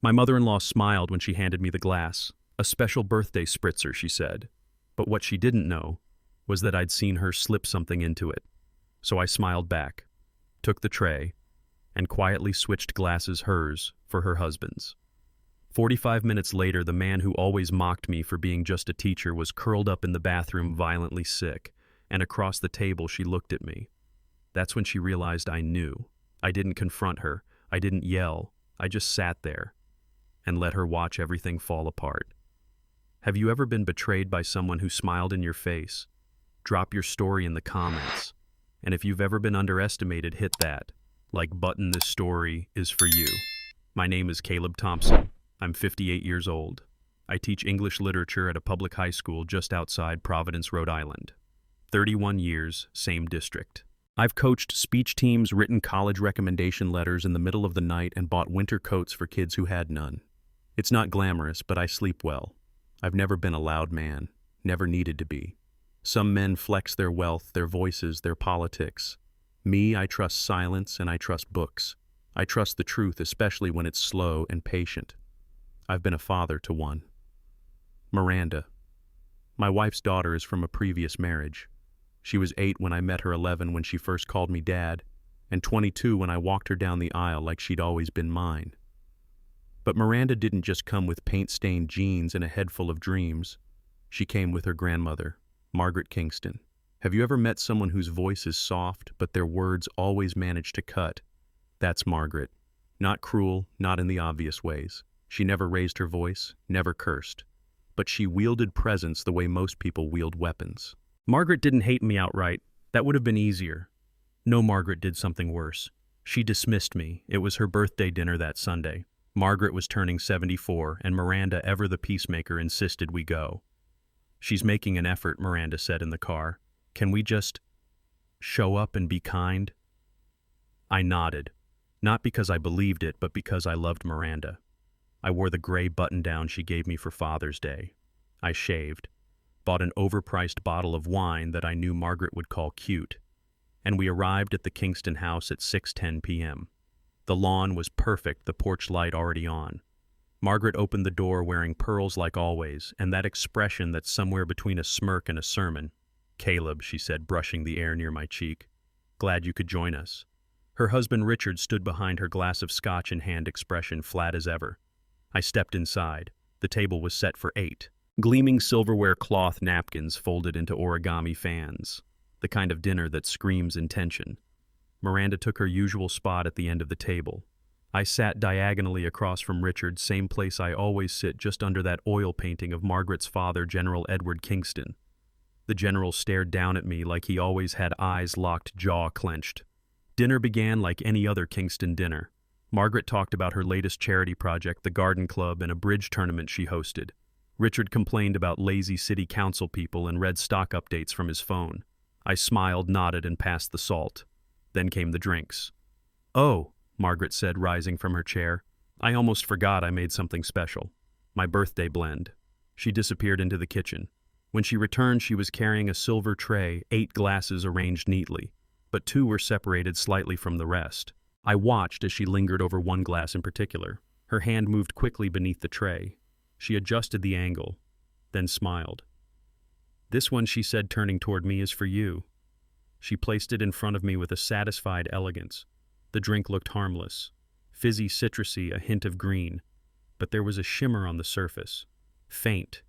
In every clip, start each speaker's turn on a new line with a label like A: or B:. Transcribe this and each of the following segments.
A: My mother-in-law smiled when she handed me the glass. A special birthday spritzer, she said. But what she didn't know was that I'd seen her slip something into it. So I smiled back, took the tray, and quietly switched glasses, hers for her husband's. 45 minutes later, the man who always mocked me for being just a teacher was curled up in the bathroom, violently sick, and across the table she looked at me. That's when she realized I knew. I didn't confront her. I didn't yell. I just sat there and let her watch everything fall apart. Have you ever been betrayed by someone who smiled in your face? Drop your story in the comments. And if you've ever been underestimated, hit that like button. This story is for you. My name is Caleb Thompson. I'm 58 years old. I teach English literature at a public high school just outside Providence, Rhode Island. 31 years, same district. I've coached speech teams, written college recommendation letters in the middle of the night, and bought winter coats for kids who had none. It's not glamorous, but I sleep well. I've never been a loud man, never needed to be. Some men flex their wealth, their voices, their politics. Me, I trust silence and I trust books. I trust the truth, especially when it's slow and patient. I've been a father to one. Miranda. My wife's daughter is from a previous marriage. She was 8 when I met her, 11 when she first called me dad, and 22 when I walked her down the aisle like she'd always been mine. But Miranda didn't just come with paint-stained jeans and a head full of dreams. She came with her grandmother, Margaret Kingston. Have you ever met someone whose voice is soft, but their words always manage to cut? That's Margaret. Not cruel, not in the obvious ways. She never raised her voice, never cursed. But she wielded presence the way most people wield weapons. Margaret didn't hate me outright. That would have been easier. No, Margaret did something worse. She dismissed me. It was her birthday dinner that Sunday. Margaret was turning 74, and Miranda, ever the peacemaker, insisted we go. She's making an effort, Miranda said in the car. Can we just show up and be kind? I nodded, not because I believed it, but because I loved Miranda. I wore the gray button-down she gave me for Father's Day. I shaved, bought an overpriced bottle of wine that I knew Margaret would call cute, and we arrived at the Kingston house at 6:10 p.m. The lawn was perfect, the porch light already on. Margaret opened the door wearing pearls like always, and that expression that's somewhere between a smirk and a sermon. Caleb, she said, brushing the air near my cheek. Glad you could join us. Her husband Richard stood behind her, glass of scotch in hand, expression flat as ever. I stepped inside. The table was set for 8. Gleaming silverware cloth napkins folded into origami fans. The kind of dinner that screams intention. Miranda took her usual spot at the end of the table. I sat diagonally across from Richard, same place I always sit, just under that oil painting of Margaret's father, General Edward Kingston. The general stared down at me like he always had, eyes locked, jaw clenched. Dinner began like any other Kingston dinner. Margaret talked about her latest charity project, the Garden Club, and a bridge tournament she hosted. Richard complained about lazy city council people and read stock updates from his phone. I smiled, nodded, and passed the salt. Then came the drinks. Oh, Margaret said, rising from her chair. I almost forgot I made something special. My birthday blend. She disappeared into the kitchen. When she returned, she was carrying a silver tray, 8 glasses arranged neatly, but 2 were separated slightly from the rest. I watched as she lingered over one glass in particular. Her hand moved quickly beneath the tray. She adjusted the angle, then smiled. This one, she said, turning toward me, is for you. She placed it in front of me with a satisfied elegance. The drink looked harmless, fizzy, citrusy, a hint of green, but there was a shimmer on the surface. Faint,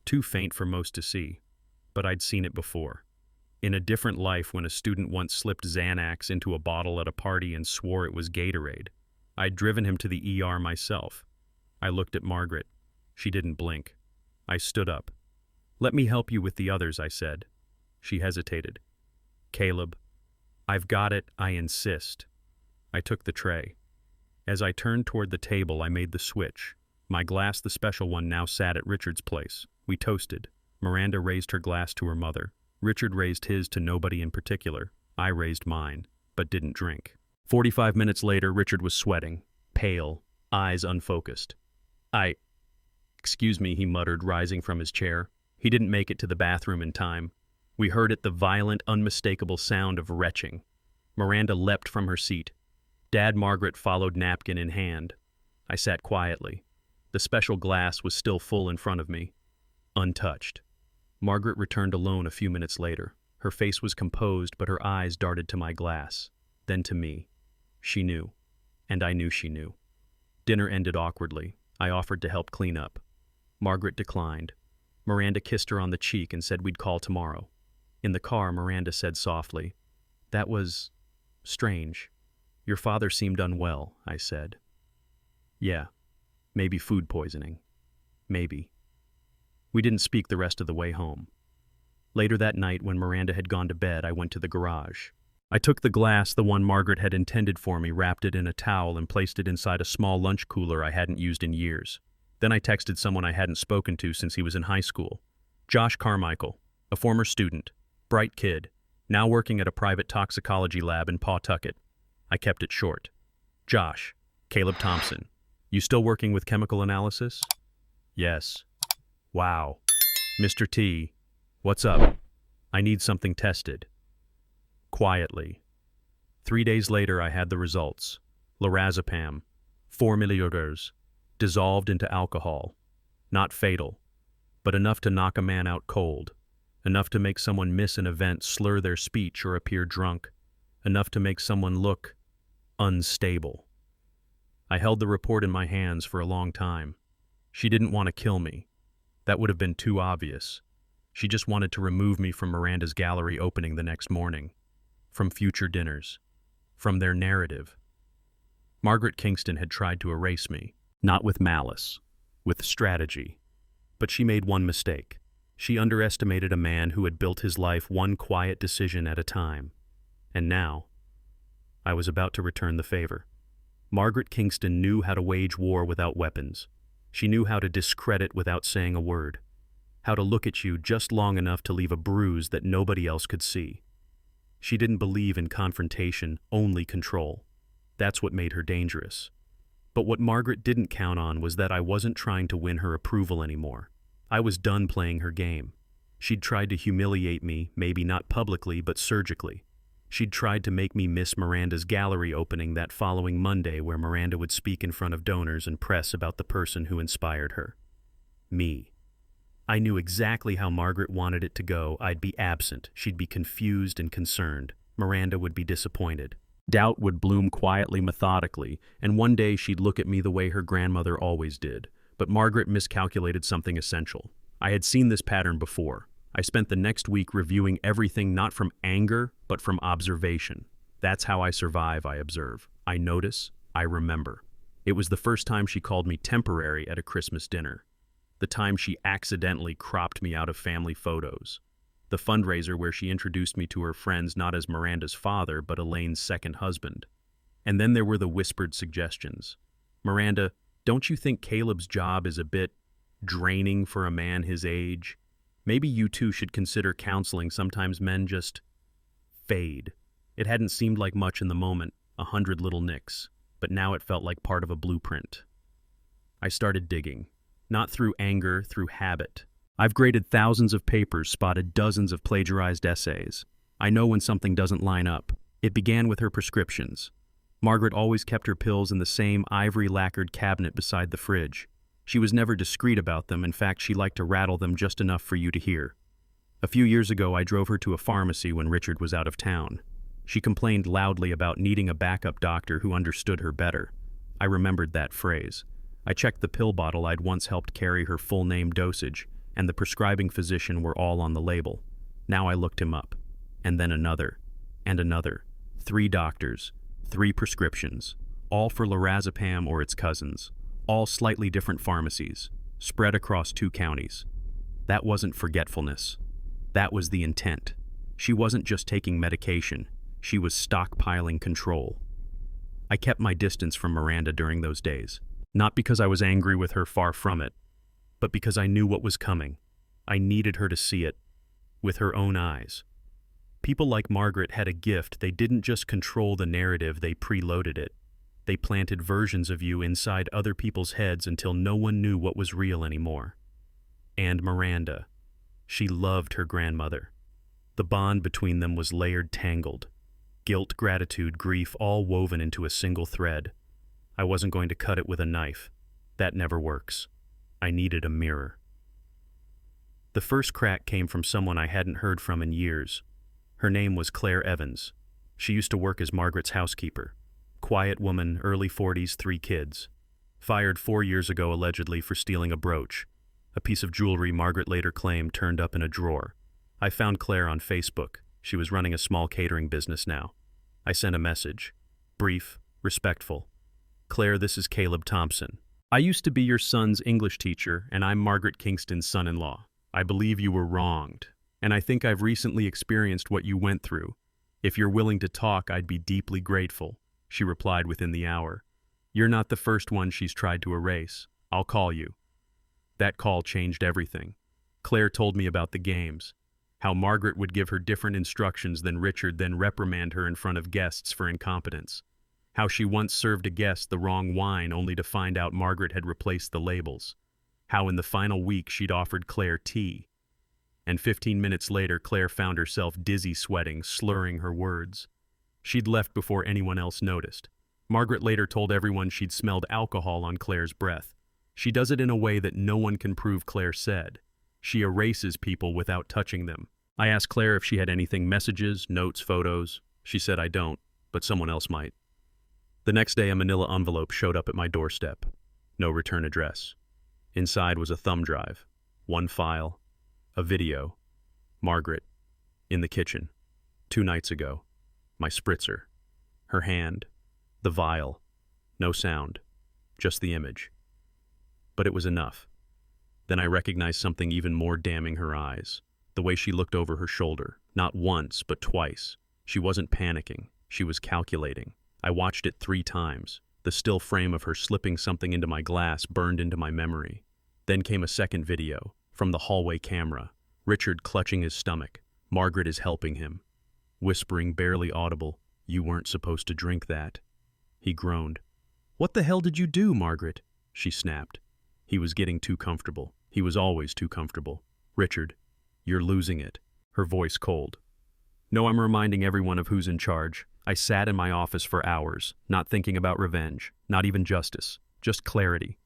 A: too faint for most to see, but I'd seen it before. In a different life, when a student once slipped Xanax into a bottle at a party and swore it was Gatorade. I'd driven him to the ER myself. I looked at Margaret. She didn't blink. I stood up. Let me help you with the others, I said. She hesitated. Caleb, I've got it, I insist. I took the tray. As I turned toward the table, I made the switch. My glass, the special one, now sat at Richard's place. We toasted. Miranda raised her glass to her mother. Richard raised his to nobody in particular. I raised mine, but didn't drink. 45 minutes later, Richard was sweating, pale, eyes unfocused. Excuse me, he muttered, rising from his chair. He didn't make it to the bathroom in time. We heard it, the violent, unmistakable sound of retching. Miranda leapt from her seat. Dad, Margaret followed, napkin in hand. I sat quietly. The special glass was still full in front of me, untouched. Margaret returned alone a few minutes later. Her face was composed, but her eyes darted to my glass, then to me. She knew, and I knew she knew. Dinner ended awkwardly. I offered to help clean up. Margaret declined. Miranda kissed her on the cheek and said we'd call tomorrow. In the car, Miranda said softly, "That was strange. Your father seemed unwell," I said. "Yeah, maybe food poisoning. Maybe." We didn't speak the rest of the way home. Later that night, when Miranda had gone to bed, I went to the garage. I took the glass, the one Margaret had intended for me, wrapped it in a towel, and placed it inside a small lunch cooler I hadn't used in years. Then I texted someone I hadn't spoken to since he was in high school. Josh Carmichael, a former student, bright kid, now working at a private toxicology lab in Pawtucket. I kept it short. "Josh, Caleb Thompson, you still working with chemical analysis?" "Yes." "Wow. Mr. T, what's up? I need something tested." Quietly. 3 days later, I had the results. Lorazepam, 4 milliliters, dissolved into alcohol. Not fatal, but enough to knock a man out cold. Enough to make someone miss an event, slur their speech, or appear drunk. Enough to make someone look unstable. I held the report in my hands for a long time. She didn't want to kill me. That would have been too obvious. She just wanted to remove me from Miranda's gallery opening the next morning. From future dinners. From their narrative. Margaret Kingston had tried to erase me. Not with malice. With strategy. But she made one mistake. She underestimated a man who had built his life one quiet decision at a time. And now, I was about to return the favor. Margaret Kingston knew how to wage war without weapons. She knew how to discredit without saying a word. How to look at you just long enough to leave a bruise that nobody else could see. She didn't believe in confrontation, only control. That's what made her dangerous. But what Margaret didn't count on was that I wasn't trying to win her approval anymore. I was done playing her game. She'd tried to humiliate me, maybe not publicly, but surgically. She'd tried to make me miss Miranda's gallery opening that following Monday, where Miranda would speak in front of donors and press about the person who inspired her. Me. I knew exactly how Margaret wanted it to go. I'd be absent. She'd be confused and concerned. Miranda would be disappointed. Doubt would bloom quietly, methodically, and one day she'd look at me the way her grandmother always did. But Margaret miscalculated something essential. I had seen this pattern before. I spent the next week reviewing everything not from anger, but from observation. That's how I survive, I observe. I notice, I remember. It was the first time she called me temporary at a Christmas dinner. The time she accidentally cropped me out of family photos. The fundraiser where she introduced me to her friends not as Miranda's father, but Elaine's second husband. And then there were the whispered suggestions. "Miranda, don't you think Caleb's job is a bit draining for a man his age? Maybe you two should consider counseling. Sometimes men just fade." It hadn't seemed like much in the moment, 100 little nicks, but now it felt like part of a blueprint. I started digging. Not through anger, through habit. I've graded thousands of papers, spotted dozens of plagiarized essays. I know when something doesn't line up. It began with her prescriptions. Margaret always kept her pills in the same ivory-lacquered cabinet beside the fridge. She was never discreet about them. In fact, she liked to rattle them just enough for you to hear. A few years ago, I drove her to a pharmacy when Richard was out of town. She complained loudly about needing a backup doctor who understood her better. I remembered that phrase. I checked the pill bottle I'd once helped carry her full name dosage, and the prescribing physician were all on the label. Now I looked him up. And then another. And another. 3 doctors. 3 prescriptions. All for lorazepam or its cousins. All slightly different pharmacies. Spread across 2 counties. That wasn't forgetfulness. That was the intent. She wasn't just taking medication. She was stockpiling control. I kept my distance from Miranda during those days. Not because I was angry with her, far from it, but because I knew what was coming. I needed her to see it, with her own eyes. People like Margaret had a gift. They didn't just control the narrative, they preloaded it. They planted versions of you inside other people's heads until no one knew what was real anymore. And Miranda. She loved her grandmother. The bond between them was layered, tangled. Guilt, gratitude, grief, all woven into a single thread. I wasn't going to cut it with a knife. That never works. I needed a mirror. The first crack came from someone I hadn't heard from in years. Her name was Claire Evans. She used to work as Margaret's housekeeper. Quiet woman, early 40s, 3 kids. Fired 4 years ago allegedly for stealing a brooch, a piece of jewelry Margaret later claimed turned up in a drawer. I found Claire on Facebook. She was running a small catering business now. I sent a message. Brief, respectful. Claire, this is Caleb Thompson. I used to be your son's English teacher, and I'm Margaret Kingston's son-in-law. I believe you were wronged, and I think I've recently experienced what you went through. If you're willing to talk, I'd be deeply grateful. She replied within the hour. You're not the first one she's tried to erase. I'll call you. That call changed everything. Claire told me about the games, how Margaret would give her different instructions than Richard, then reprimand her in front of guests for incompetence. How she once served a guest the wrong wine only to find out Margaret had replaced the labels. How in the final week she'd offered Claire tea. And 15 minutes later, Claire found herself dizzy, sweating, slurring her words. She'd left before anyone else noticed. Margaret later told everyone she'd smelled alcohol on Claire's breath. She does it in a way that no one can prove Claire said. She erases people without touching them. I asked Claire if she had anything, messages, notes, photos. She said, I don't, but someone else might. The next day, a manila envelope showed up at my doorstep. No return address. Inside was a thumb drive, 1 file, a video. Margaret, in the kitchen, 2 nights ago. My spritzer. Her hand, the vial. No sound, just the image. But it was enough. Then I recognized something even more damning: her eyes. The way she looked over her shoulder, not once, but twice. She wasn't panicking, she was calculating. I watched it 3 times. The still frame of her slipping something into my glass burned into my memory. Then came a second video, from the hallway camera. Richard clutching his stomach. Margaret is helping him. Whispering, barely audible, you weren't supposed to drink that. He groaned. What the hell did you do, Margaret? She snapped. He was getting too comfortable. He was always too comfortable. Richard, you're losing it. Her voice cold. No, I'm reminding everyone of who's in charge. I sat in my office for hours, not thinking about revenge, not even justice, just clarity.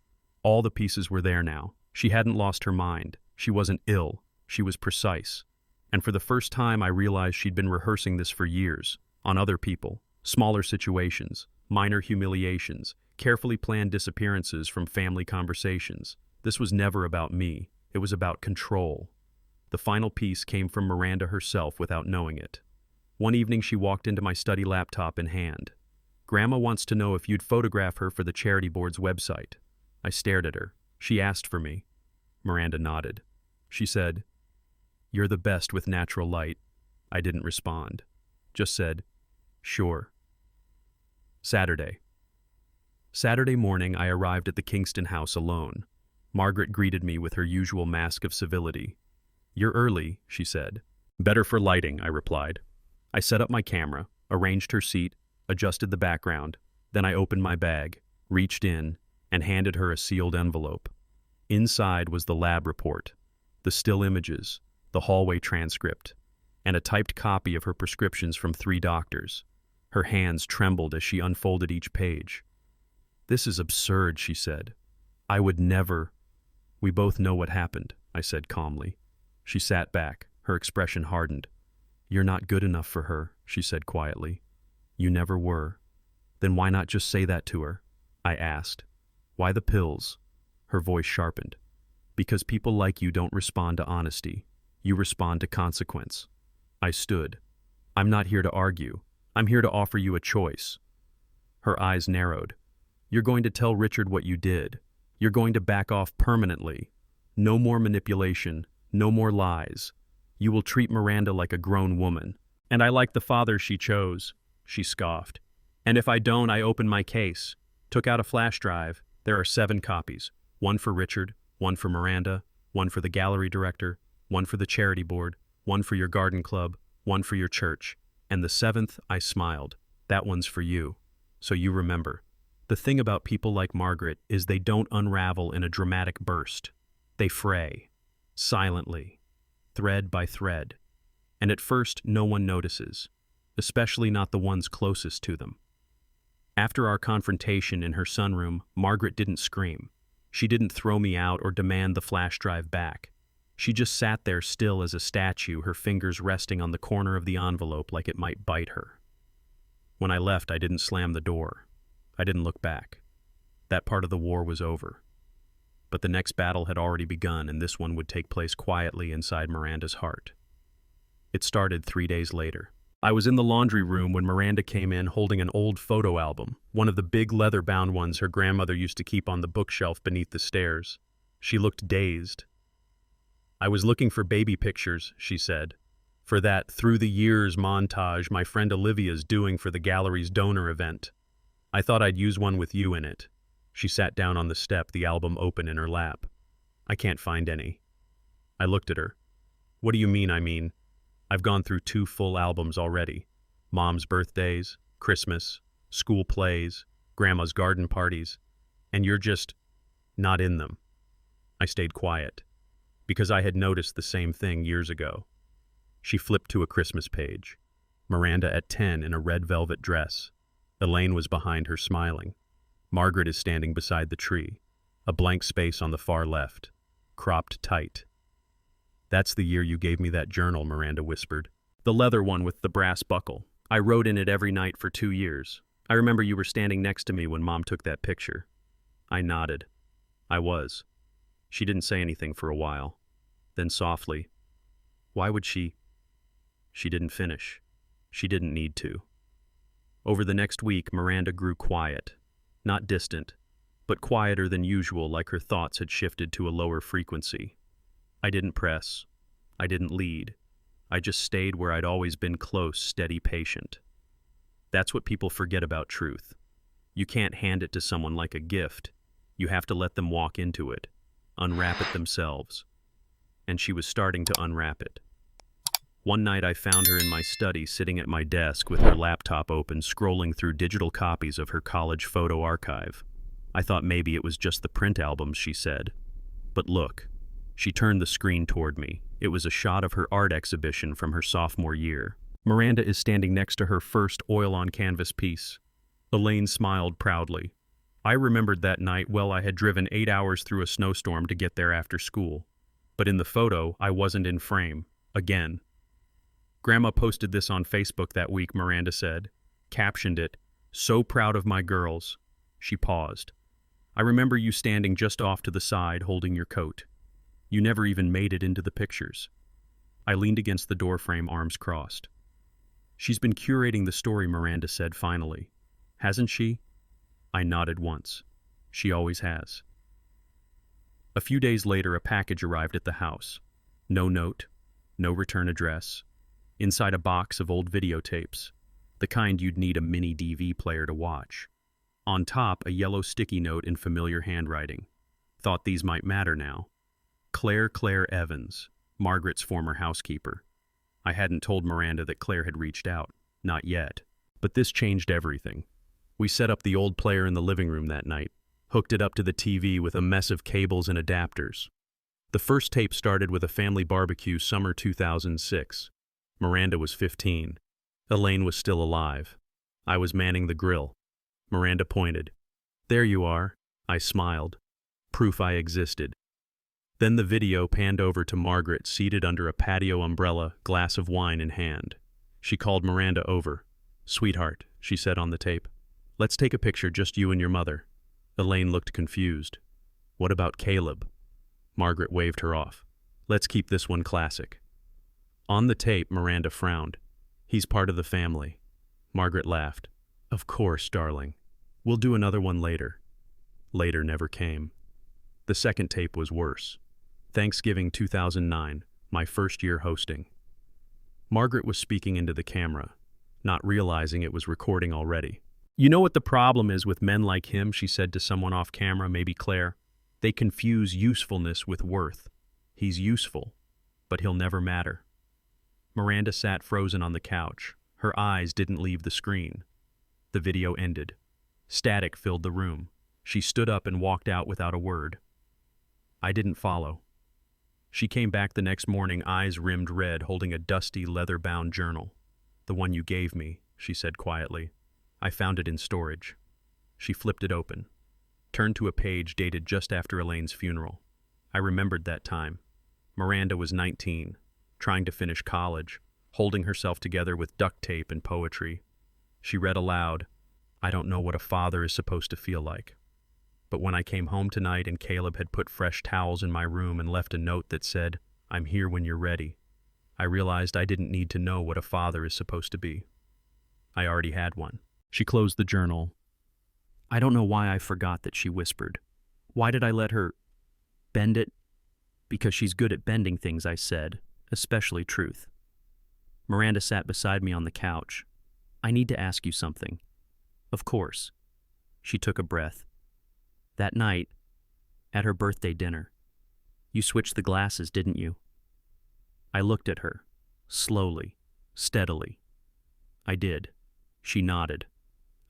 A: All the pieces were there now. She hadn't lost her mind. She wasn't ill. She was precise. And for the first time, I realized she'd been rehearsing this for years, on other people, smaller situations, minor humiliations, carefully planned disappearances from family conversations. This was never about me. It was about control. The final piece came from Miranda herself without knowing it. One evening, she walked into my study, laptop in hand. Grandma wants to know if you'd photograph her for the charity board's website. I stared at her. She asked for me. Miranda nodded. She said, You're the best with natural light. I didn't respond. Just said, Sure. Saturday morning, I arrived at the Kingston house alone. Margaret greeted me with her usual mask of civility. You're early, she said. Better for lighting, I replied. I set up my camera, arranged her seat, adjusted the background. Then I opened my bag, reached in, and handed her a sealed envelope. Inside was the lab report, the still images, the hallway transcript, and a typed copy of her prescriptions from 3 doctors. Her hands trembled as she unfolded each page. This is absurd, she said. I would never. We both know what happened, I said calmly. She sat back, her expression hardened. You're not good enough for her, she said quietly. You never were. Then why not just say that to her? I asked. Why the pills? Her voice sharpened. Because people like you don't respond to honesty. You respond to consequence. I stood. I'm not here to argue. I'm here to offer you a choice. Her eyes narrowed. You're going to tell Richard what you did. You're going to back off permanently. No more manipulation. No more lies. You will treat Miranda like a grown woman. And I like the father she chose, she scoffed. And if I don't, I open my case. Took out a flash drive. There are 7 copies. 1 for Richard, 1 for Miranda, 1 for the gallery director, 1 for the charity board, 1 for your garden club, 1 for your church. And the 7th, I smiled. That one's for you. So you remember. The thing about people like Margaret is they don't unravel in a dramatic burst. They fray. Silently. Thread by thread. And at first, no one notices. Especially not the ones closest to them. After our confrontation in her sunroom, Margaret didn't scream. She didn't throw me out or demand the flash drive back. She just sat there still as a statue, her fingers resting on the corner of the envelope like it might bite her. When I left, I didn't slam the door. I didn't look back. That part of the war was over. But the next battle had already begun, and this one would take place quietly inside Miranda's heart. It started 3 days later. I was in the laundry room when Miranda came in holding an old photo album, one of the big leather-bound ones her grandmother used to keep on the bookshelf beneath the stairs. She looked dazed. "I was looking for baby pictures," she said, "for that through the years montage my friend Olivia's doing for the gallery's donor event. I thought I'd use one with you in it." She sat down on the step, the album open in her lap. "I can't find any." I looked at her. "What do you mean, I mean? I've gone through 2 full albums already. Mom's birthdays, Christmas, school plays, Grandma's garden parties, and you're just not in them." I stayed quiet, because I had noticed the same thing years ago. She flipped to a Christmas page. Miranda at 10 in a red velvet dress. Elaine was behind her smiling. Margaret is standing beside the tree, a blank space on the far left, cropped tight. "That's the year you gave me that journal," Miranda whispered. "The leather one with the brass buckle. I wrote in it every night for 2 years. I remember you were standing next to me when Mom took that picture." I nodded. I was. She didn't say anything for a while. Then softly, "Why would she?" She didn't finish. She didn't need to. Over the next week, Miranda grew quiet. Not distant, but quieter than usual, like her thoughts had shifted to a lower frequency. I didn't press. I didn't lead. I just stayed where I'd always been, close, steady, patient. That's what people forget about truth. You can't hand it to someone like a gift. You have to let them walk into it, unwrap it themselves. And she was starting to unwrap it. One night I found her in my study, sitting at my desk with her laptop open, scrolling through digital copies of her college photo archive. I thought maybe it was just the print albums, she said. But look. She turned the screen toward me. It was a shot of her art exhibition from her sophomore year. Miranda is standing next to her first oil-on-canvas piece. Elaine smiled proudly. I remembered that night well. I had driven 8 hours through a snowstorm to get there after school. But in the photo, I wasn't in frame. Again. "Grandma posted this on Facebook that week," Miranda said. Captioned it, "So proud of my girls." She paused. "I remember you standing just off to the side, holding your coat. You never even made it into the pictures." I leaned against the doorframe, arms crossed. "She's been curating the story," Miranda said finally. "Hasn't she?" I nodded once. "She always has." A few days later, a package arrived at the house. No note, no return address. Inside a box of old videotapes, the kind you'd need a mini DV player to watch. On top, a yellow sticky note in familiar handwriting. Thought these might matter now. Claire Evans, Margaret's former housekeeper. I hadn't told Miranda that Claire had reached out. Not yet. But this changed everything. We set up the old player in the living room that night, hooked it up to the TV with a mess of cables and adapters. The first tape started with a family barbecue, summer 2006. Miranda was 15. Elaine was still alive. I was manning the grill. Miranda pointed. "There you are." I smiled. Proof I existed. Then the video panned over to Margaret, seated under a patio umbrella, glass of wine in hand. She called Miranda over. "Sweetheart," she said on the tape. "Let's take a picture, just you and your mother." Elaine looked confused. "What about Caleb?" Margaret waved her off. "Let's keep this one classic." On the tape, Miranda frowned. "He's part of the family." Margaret laughed. "Of course, darling. We'll do another one later." Later never came. The second tape was worse. Thanksgiving 2009, my first year hosting. Margaret was speaking into the camera, not realizing it was recording already. "You know what the problem is with men like him," she said to someone off camera, maybe Claire. "They confuse usefulness with worth. He's useful, but he'll never matter." Miranda sat frozen on the couch. Her eyes didn't leave the screen. The video ended. Static filled the room. She stood up and walked out without a word. I didn't follow. She came back the next morning, eyes rimmed red, holding a dusty, leather-bound journal. "The one you gave me," she said quietly. "I found it in storage." She flipped it open, turned to a page dated just after Elaine's funeral. I remembered that time. Miranda was 19, trying to finish college, holding herself together with duct tape and poetry. She read aloud, "I don't know what a father is supposed to feel like. But when I came home tonight and Caleb had put fresh towels in my room and left a note that said, 'I'm here when you're ready,' I realized I didn't need to know what a father is supposed to be. I already had one." She closed the journal. "I don't know why I forgot that," she whispered. "Why did I let her bend it?" "Because she's good at bending things," I said, "especially truth." Miranda sat beside me on the couch. "I need to ask you something." "Of course." She took a breath. "That night, at her birthday dinner, you switched the glasses, didn't you?" I looked at her, slowly, steadily. "I did." She nodded.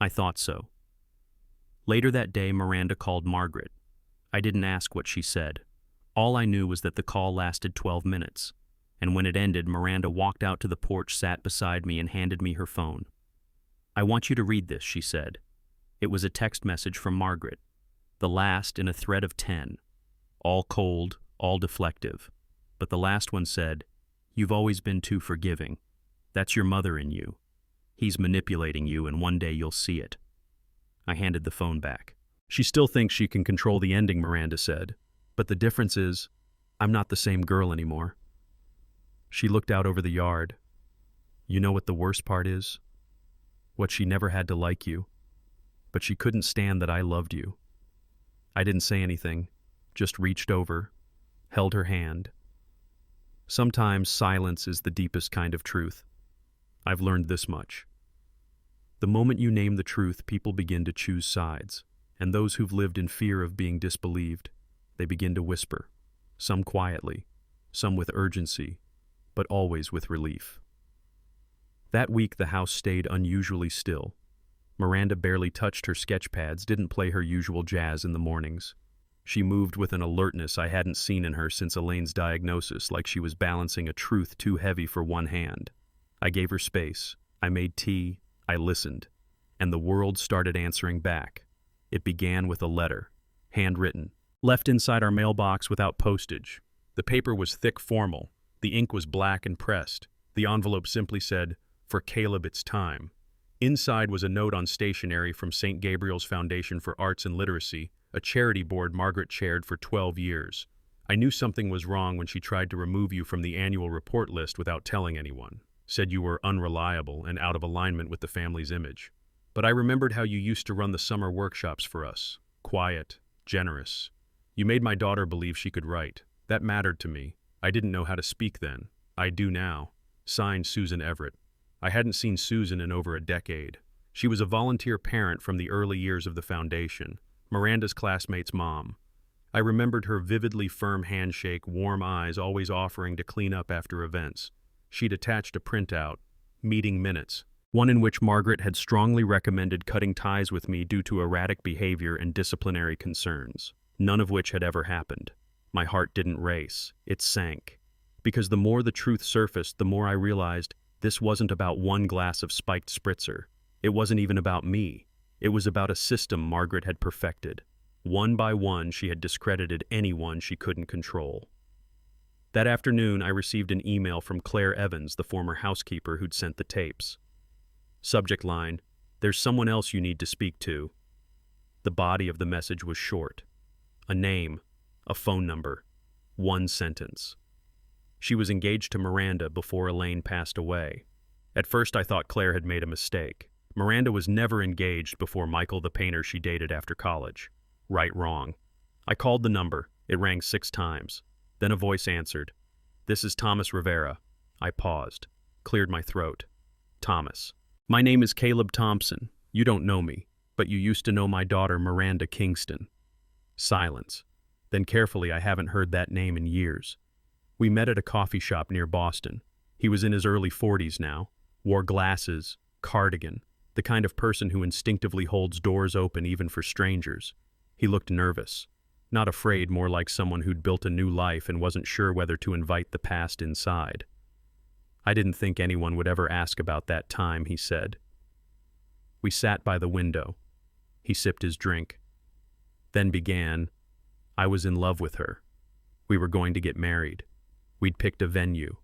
A: "I thought so." Later that day, Miranda called Margaret. I didn't ask what she said. All I knew was that the call lasted 12 minutes, and when it ended, Miranda walked out to the porch, sat beside me, and handed me her phone. "I want you to read this," she said. It was a text message from Margaret, the last in a thread of 10, all cold, all deflective. But the last one said, "You've always been too forgiving. That's your mother in you. He's manipulating you, and one day you'll see it." I handed the phone back. "She still thinks she can control the ending," Miranda said. "But the difference is, I'm not the same girl anymore." She looked out over the yard. "You know what the worst part is? What she never had to like you. But she couldn't stand that I loved you." I didn't say anything, just reached over, held her hand. Sometimes silence is the deepest kind of truth. I've learned this much. The moment you name the truth, people begin to choose sides, and those who've lived in fear of being disbelieved, they begin to whisper, some quietly, some with urgency, but always with relief. That week the house stayed unusually still. Miranda barely touched her sketch pads, didn't play her usual jazz in the mornings. She moved with an alertness I hadn't seen in her since Elaine's diagnosis, like she was balancing a truth too heavy for one hand. I gave her space. I made tea. I listened. And the world started answering back. It began with a letter, handwritten, left inside our mailbox without postage. The paper was thick, formal. The ink was black and pressed. The envelope simply said, "For Caleb, it's time." Inside was a note on stationery from St. Gabriel's Foundation for Arts and Literacy, a charity board Margaret chaired for 12 years. I knew something was wrong when she tried to remove you from the annual report list without telling anyone. Said you were unreliable and out of alignment with the family's image. But I remembered how you used to run the summer workshops for us. Quiet, generous. You made my daughter believe she could write. That mattered to me. I didn't know how to speak then. I do now. Signed, Susan Everett. I hadn't seen Susan in over a decade. She was a volunteer parent from the early years of the foundation, Miranda's classmate's mom. I remembered her vividly firm handshake, warm eyes, always offering to clean up after events. She'd attached a printout, meeting minutes, one in which Margaret had strongly recommended cutting ties with me due to erratic behavior and disciplinary concerns, none of which had ever happened. My heart didn't race, it sank. Because the more the truth surfaced, the more I realized this wasn't about one glass of spiked spritzer. It wasn't even about me. It was about a system Margaret had perfected. One by one, she had discredited anyone she couldn't control. That afternoon, I received an email from Claire Evans, the former housekeeper who'd sent the tapes. Subject line, "There's someone else you need to speak to." The body of the message was short. A name, a phone number, one sentence. She was engaged to Miranda before Elaine passed away. At first, I thought Claire had made a mistake. Miranda was never engaged before Michael, the painter she dated after college. Right, wrong. I called the number. It rang 6 times. Then a voice answered. "This is Thomas Rivera." I paused, cleared my throat. "Thomas. My name is Caleb Thompson. You don't know me, but you used to know my daughter Miranda Kingston." Silence. Then carefully, I haven't heard that name in years. We met at a coffee shop near Boston. He was in his early 40s now, wore glasses, cardigan, the kind of person who instinctively holds doors open even for strangers. He looked nervous. Not afraid, more like someone who'd built a new life and wasn't sure whether to invite the past inside. "I didn't think anyone would ever ask about that time," he said. We sat by the window. He sipped his drink. Then began, I was in love with her. We were going to get married. We'd picked a venue.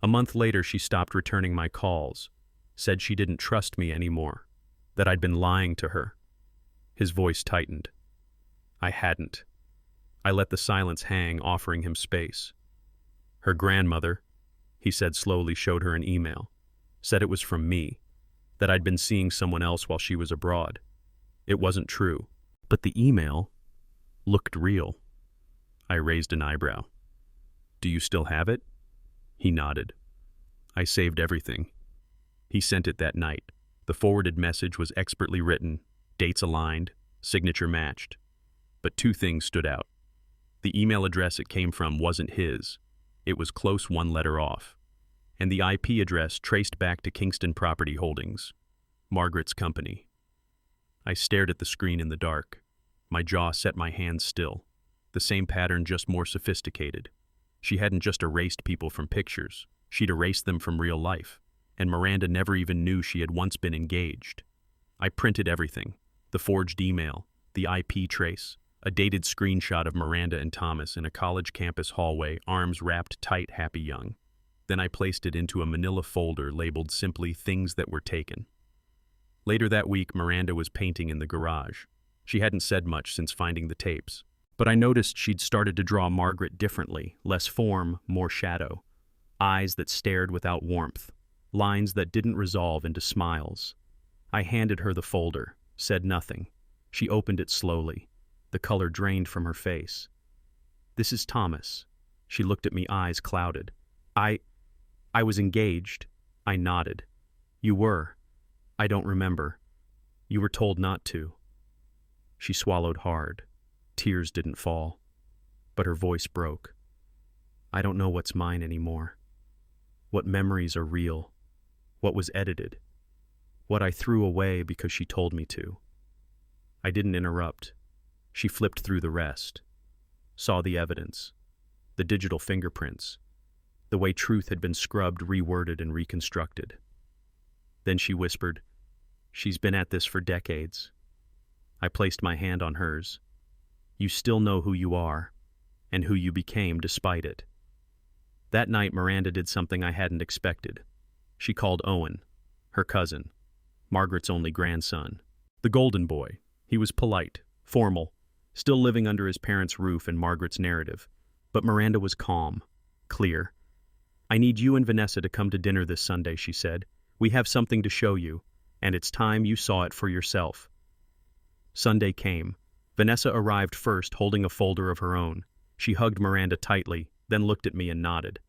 A: A month later, she stopped returning my calls, said she didn't trust me anymore, that I'd been lying to her. His voice tightened. I hadn't. I let the silence hang, offering him space. Her grandmother, he said slowly, showed her an email, said it was from me, that I'd been seeing someone else while she was abroad. It wasn't true, but the email looked real. I raised an eyebrow. Do you still have it? He nodded. I saved everything. He sent it that night. The forwarded message was expertly written, dates aligned, signature matched. But two things stood out. The email address it came from wasn't his. It was close one letter off. And the IP address traced back to Kingston Property Holdings, Margaret's company. I stared at the screen in the dark. My jaw set, my hands still. The same pattern, just more sophisticated. She hadn't just erased people from pictures. She'd erased them from real life. And Miranda never even knew she had once been engaged. I printed everything. The forged email, the IP trace, a dated screenshot of Miranda and Thomas in a college campus hallway, arms wrapped tight, happy young. Then I placed it into a manila folder labeled simply Things That Were Taken. Later that week, Miranda was painting in the garage. She hadn't said much since finding the tapes, but I noticed she'd started to draw Margaret differently, less form, more shadow. Eyes that stared without warmth, lines that didn't resolve into smiles. I handed her the folder, said nothing. She opened it slowly. The color drained from her face. This is Thomas. She looked at me, eyes clouded. I was engaged. I nodded. You were. I don't remember. You were told not to. She swallowed hard. Tears didn't fall, but her voice broke. I don't know what's mine anymore. What memories are real? What was edited? What I threw away because she told me to. I didn't interrupt. She flipped through the rest. Saw the evidence. The digital fingerprints. The way truth had been scrubbed, reworded, and reconstructed. Then she whispered, She's been at this for decades. I placed my hand on hers. You still know who you are, and who you became despite it. That night, Miranda did something I hadn't expected. She called Owen, her cousin, Margaret's only grandson, the golden boy. He was polite, formal, still living under his parents' roof in Margaret's narrative. But Miranda was calm, clear. I need you and Vanessa to come to dinner this Sunday, she said. We have something to show you, and it's time you saw it for yourself. Sunday came. Vanessa arrived first, holding a folder of her own. She hugged Miranda tightly, then looked at me and nodded.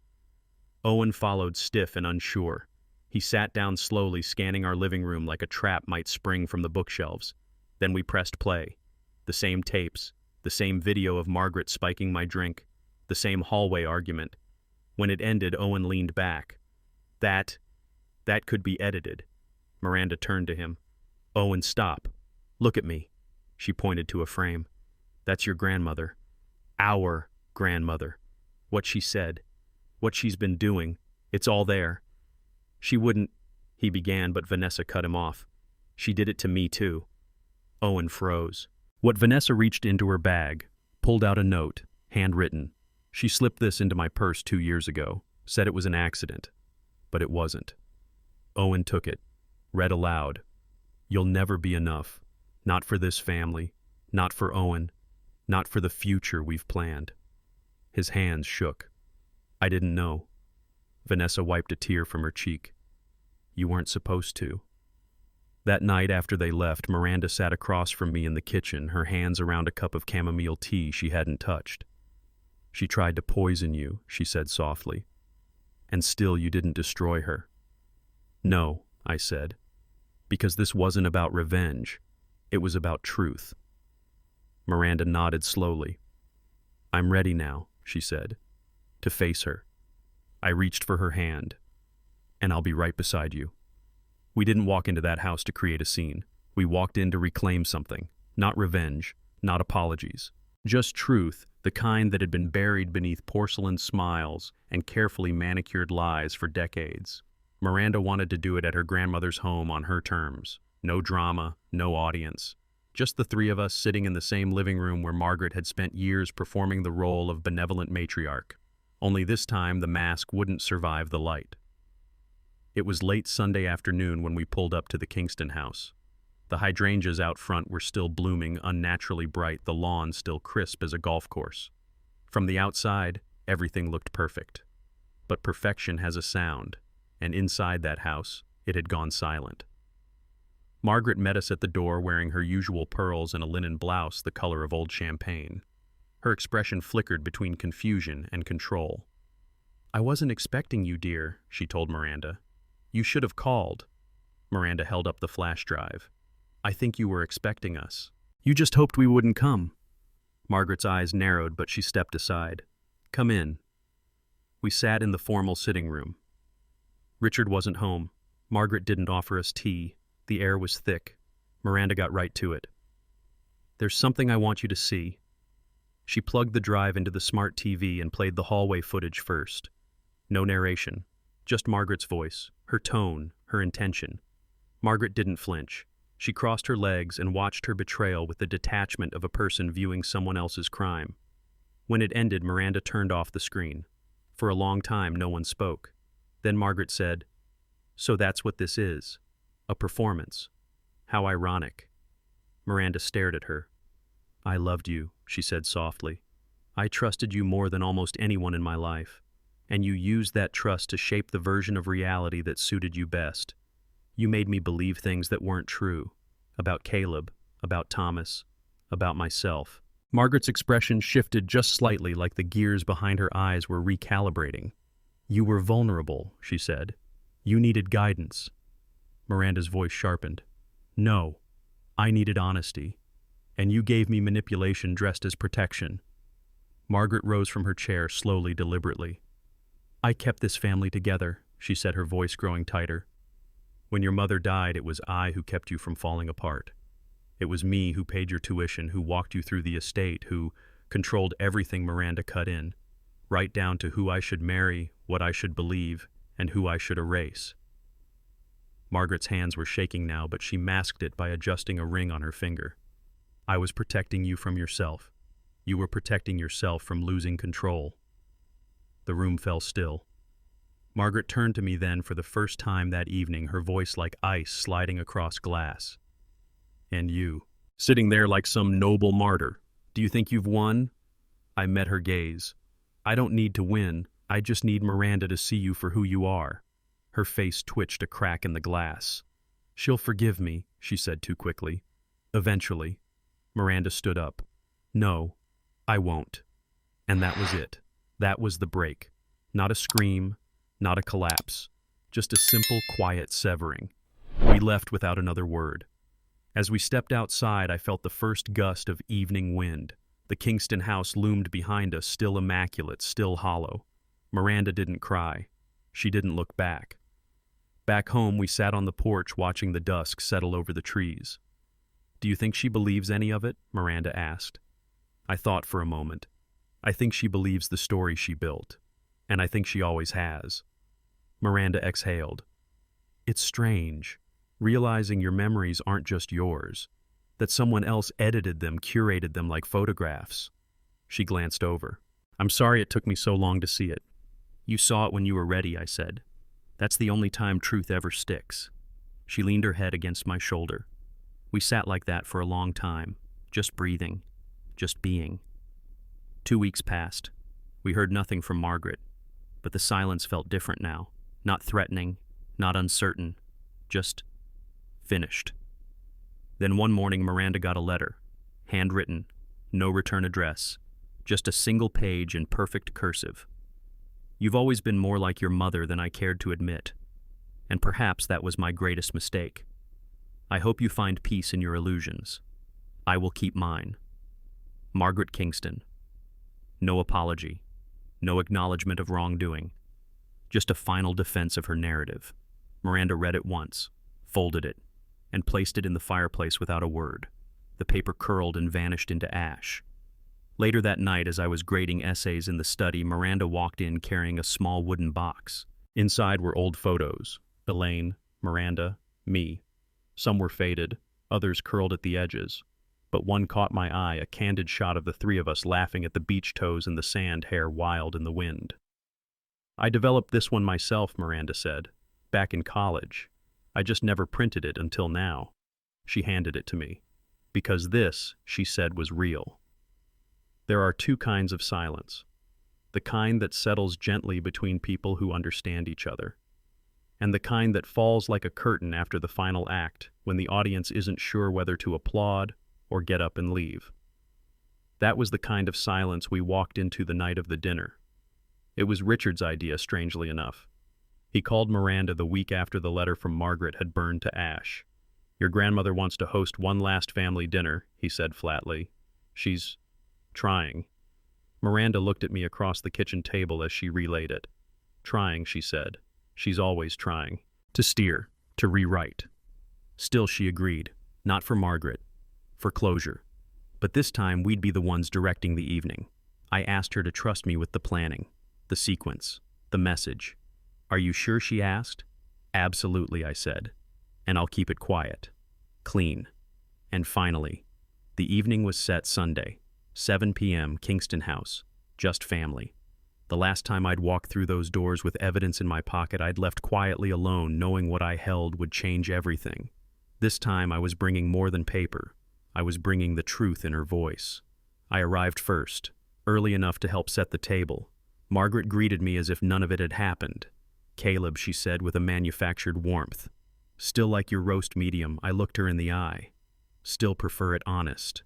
A: Owen followed, stiff and unsure. He sat down slowly, scanning our living room like a trap might spring from the bookshelves. Then we pressed play. The same tapes, the same video of Margaret spiking my drink, the same hallway argument. When it ended, Owen leaned back. That could be edited. Miranda turned to him. Owen, stop. Look at me. She pointed to a frame. That's your grandmother. Our grandmother. What she said. What she's been doing. It's all there. She wouldn't, he began, but Vanessa cut him off. She did it to me too. Owen froze. Vanessa reached into her bag, pulled out a note, handwritten. She slipped this into my purse 2 years ago, said it was an accident. But it wasn't. Owen took it, read aloud. You'll never be enough. Not for this family, not for Owen, not for the future we've planned. His hands shook. I didn't know. Vanessa wiped a tear from her cheek. You weren't supposed to. That night after they left, Miranda sat across from me in the kitchen, her hands around a cup of chamomile tea she hadn't touched. She tried to poison you, she said softly. And still you didn't destroy her. No, I said, because this wasn't about revenge. It was about truth. Miranda nodded slowly. I'm ready now, she said, to face her. I reached for her hand. And I'll be right beside you. We didn't walk into that house to create a scene. We walked in to reclaim something. Not revenge, not apologies. Just truth, the kind that had been buried beneath porcelain smiles and carefully manicured lies for decades. Miranda wanted to do it at her grandmother's home on her terms. No drama, no audience. Just the three of us sitting in the same living room where Margaret had spent years performing the role of benevolent matriarch. Only this time the mask wouldn't survive the light. It was late Sunday afternoon when we pulled up to the Kingston house. The hydrangeas out front were still blooming, unnaturally bright, the lawn still crisp as a golf course. From the outside, everything looked perfect. But perfection has a sound, and inside that house, it had gone silent. Margaret met us at the door wearing her usual pearls and a linen blouse the color of old champagne. Her expression flickered between confusion and control. "I wasn't expecting you, dear," she told Miranda. "You should have called." Miranda held up the flash drive. "I think you were expecting us. You just hoped we wouldn't come." Margaret's eyes narrowed, but she stepped aside. "Come in." We sat in the formal sitting room. Richard wasn't home. Margaret didn't offer us tea. The air was thick. Miranda got right to it. "There's something I want you to see." She plugged the drive into the smart TV and played the hallway footage first. No narration, just Margaret's voice, her tone, her intention. Margaret didn't flinch. She crossed her legs and watched her betrayal with the detachment of a person viewing someone else's crime. When it ended, Miranda turned off the screen. For a long time, no one spoke. Then Margaret said, "So that's what this is. A performance. How ironic." Miranda stared at her. "I loved you," she said softly. "I trusted you more than almost anyone in my life. And you used that trust to shape the version of reality that suited you best. You made me believe things that weren't true. About Caleb, about Thomas, about myself." Margaret's expression shifted just slightly, like the gears behind her eyes were recalibrating. "You were vulnerable," she said. "You needed guidance." Miranda's voice sharpened. "No, I needed honesty. And you gave me manipulation dressed as protection." Margaret rose from her chair slowly, deliberately. "I kept this family together," she said, her voice growing tighter. "When your mother died, it was I who kept you from falling apart. It was me who paid your tuition, who walked you through the estate, who controlled everything Miranda cut in, right down to who I should marry, what I should believe, and who I should erase." Margaret's hands were shaking now, but she masked it by adjusting a ring on her finger. "I was protecting you from yourself. You were protecting yourself from losing control." The room fell still. Margaret turned to me then for the first time that evening, her voice like ice sliding across glass. "And you, sitting there like some noble martyr, do you think you've won?" I met her gaze. "I don't need to win. I just need Miranda to see you for who you are." Her face twitched a crack in the glass. "She'll forgive me," she said too quickly. "Eventually." Miranda stood up. "No, I won't." And that was it. That was the break. Not a scream, not a collapse. Just a simple, quiet severing. We left without another word. As we stepped outside, I felt the first gust of evening wind. The Kingston house loomed behind us, still immaculate, still hollow. Miranda didn't cry. She didn't look back. Back home, we sat on the porch watching the dusk settle over the trees. "Do you think she believes any of it?" Miranda asked. I thought for a moment. "I think she believes the story she built. And I think she always has." Miranda exhaled. "It's strange, realizing your memories aren't just yours, that someone else edited them, curated them like photographs." She glanced over. "I'm sorry it took me so long to see it." "You saw it when you were ready," I said. "That's the only time truth ever sticks." She leaned her head against my shoulder. We sat like that for a long time, just breathing, just being. 2 weeks passed. We heard nothing from Margaret, but the silence felt different now, not threatening, not uncertain, just finished. Then one morning Miranda got a letter, handwritten, no return address, just a single page in perfect cursive. "You've always been more like your mother than I cared to admit, and perhaps that was my greatest mistake. I hope you find peace in your illusions. I will keep mine. Margaret Kingston." No apology, no acknowledgement of wrongdoing, just a final defense of her narrative. Miranda read it once, folded it, and placed it in the fireplace without a word. The paper curled and vanished into ash. Later that night, as I was grading essays in the study, Miranda walked in carrying a small wooden box. Inside were old photos: Elaine, Miranda, me. Some were faded, others curled at the edges. But one caught my eye, a candid shot of the three of us laughing at the beach toes in the sand, hair wild in the wind. "I developed this one myself," Miranda said. "Back in college. I just never printed it until now." She handed it to me. "Because this," she said, "was real." There are two kinds of silence. The kind that settles gently between people who understand each other, and the kind that falls like a curtain after the final act when the audience isn't sure whether to applaud or get up and leave. That was the kind of silence we walked into the night of the dinner. It was Richard's idea, strangely enough. He called Miranda the week after the letter from Margaret had burned to ash. "Your grandmother wants to host one last family dinner," he said flatly. "She's trying." Miranda looked at me across the kitchen table as she relayed it. "Trying," she said. "She's always trying. To steer, to rewrite." Still, she agreed. Not for Margaret. For closure. But this time, we'd be the ones directing the evening. I asked her to trust me with the planning, the sequence, the message. "Are you sure?" she asked. "Absolutely," I said. "And I'll keep it quiet. Clean." And finally, the evening was set. Sunday, 7 p.m., Kingston House. Just family. The last time I'd walked through those doors with evidence in my pocket, I'd left quietly alone, knowing what I held would change everything. This time I was bringing more than paper. I was bringing the truth in her voice. I arrived first, early enough to help set the table. Margaret greeted me as if none of it had happened. "Caleb," she said with a manufactured warmth. "Still like your roast medium." I looked her in the eye. "Still prefer it honest."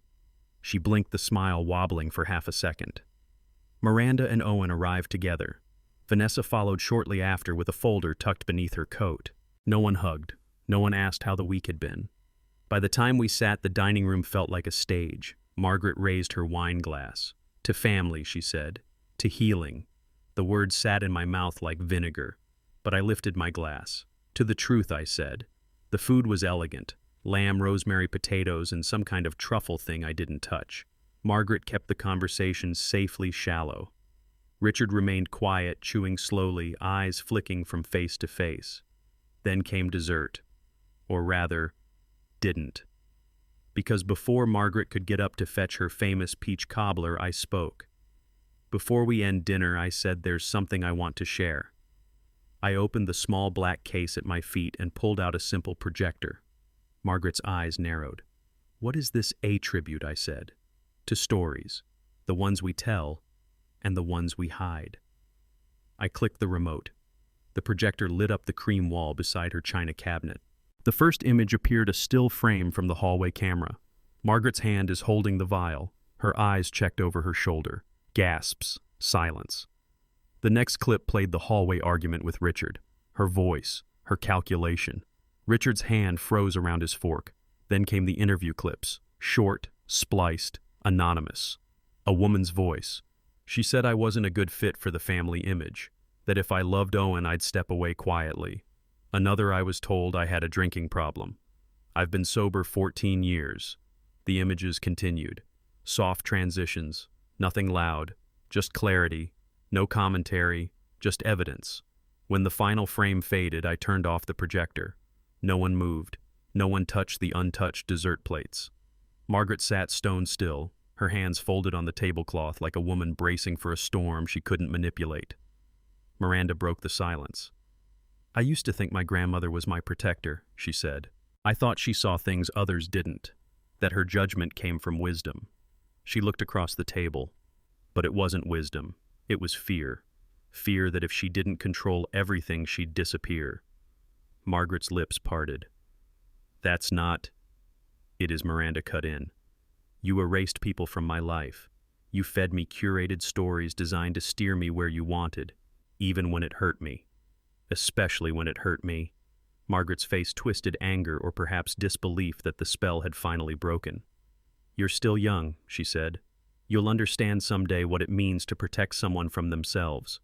A: She blinked, the smile wobbling for half a second. Miranda and Owen arrived together. Vanessa followed shortly after with a folder tucked beneath her coat. No one hugged. No one asked how the week had been. By the time we sat, the dining room felt like a stage. Margaret raised her wine glass. "To family," she said. "To healing." The words sat in my mouth like vinegar, but I lifted my glass. "To the truth," I said. The food was elegant. Lamb, rosemary, potatoes, and some kind of truffle thing I didn't touch. Margaret kept the conversation safely shallow. Richard remained quiet, chewing slowly, eyes flicking from face to face. Then came dessert. Or rather, didn't. Because before Margaret could get up to fetch her famous peach cobbler, I spoke. "Before we end dinner," I said, "there's something I want to share." I opened the small black case at my feet and pulled out a simple projector. Margaret's eyes narrowed. "What is this a tribute?" I said. "To stories, the ones we tell, and the ones we hide." I clicked the remote. The projector lit up the cream wall beside her china cabinet. The first image appeared, a still frame from the hallway camera. Margaret's hand is holding the vial, her eyes checked over her shoulder. Gasps, silence. The next clip played the hallway argument with Richard. Her voice, her calculation. Richard's hand froze around his fork. Then came the interview clips. Short, spliced, anonymous. A woman's voice. She said I wasn't a good fit for the family image, that if I loved Owen I'd step away quietly. Another, I was told I had a drinking problem. I've been sober 14 years. The images continued. Soft transitions, nothing loud, just clarity, no commentary, just evidence. When the final frame faded, I turned off the projector. No one moved. No one touched the untouched dessert plates. Margaret sat stone still, her hands folded on the tablecloth like a woman bracing for a storm she couldn't manipulate. Miranda broke the silence. "I used to think my grandmother was my protector," she said. "I thought she saw things others didn't, that her judgment came from wisdom." She looked across the table. But it wasn't wisdom. It was fear. Fear that if she didn't control everything, she'd disappear. Margaret's lips parted. "That's not—" "It is," Miranda cut in. "You erased people from my life. You fed me curated stories designed to steer me where you wanted, even when it hurt me. Especially when it hurt me." Margaret's face twisted, anger or perhaps disbelief that the spell had finally broken. "You're still young," she said. "You'll understand someday what it means to protect someone from themselves."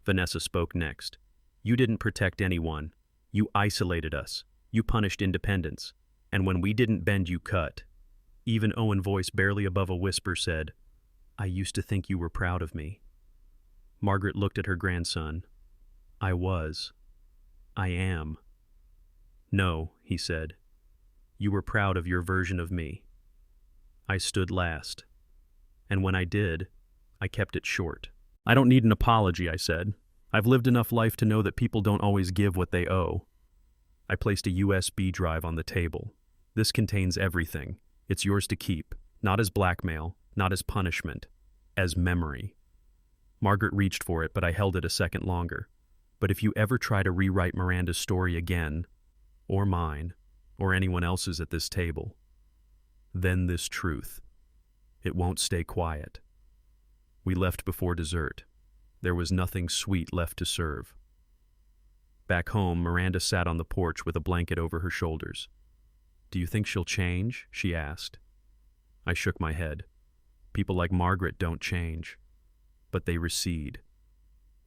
A: Vanessa spoke next. "You didn't protect anyone. You isolated us. You punished independence. And when we didn't bend, you cut." Even Owen's voice, barely above a whisper, said, "I used to think you were proud of me." Margaret looked at her grandson. "I was. I am." "No," he said. You were proud of your version of me. I stood last. And when I did, I kept it short. I don't need an apology, I said. I've lived enough life to know that people don't always give what they owe. I placed a USB drive on the table. This contains everything. It's yours to keep, not as blackmail, not as punishment, as memory. Margaret reached for it, but I held it a second longer. But if you ever try to rewrite Miranda's story again, or mine, or anyone else's at this table, then this truth. It won't stay quiet. We left before dessert. There was nothing sweet left to serve. Back home, Miranda sat on the porch with a blanket over her shoulders. "Do you think she'll change?" she asked. I shook my head. People like Margaret don't change, but they recede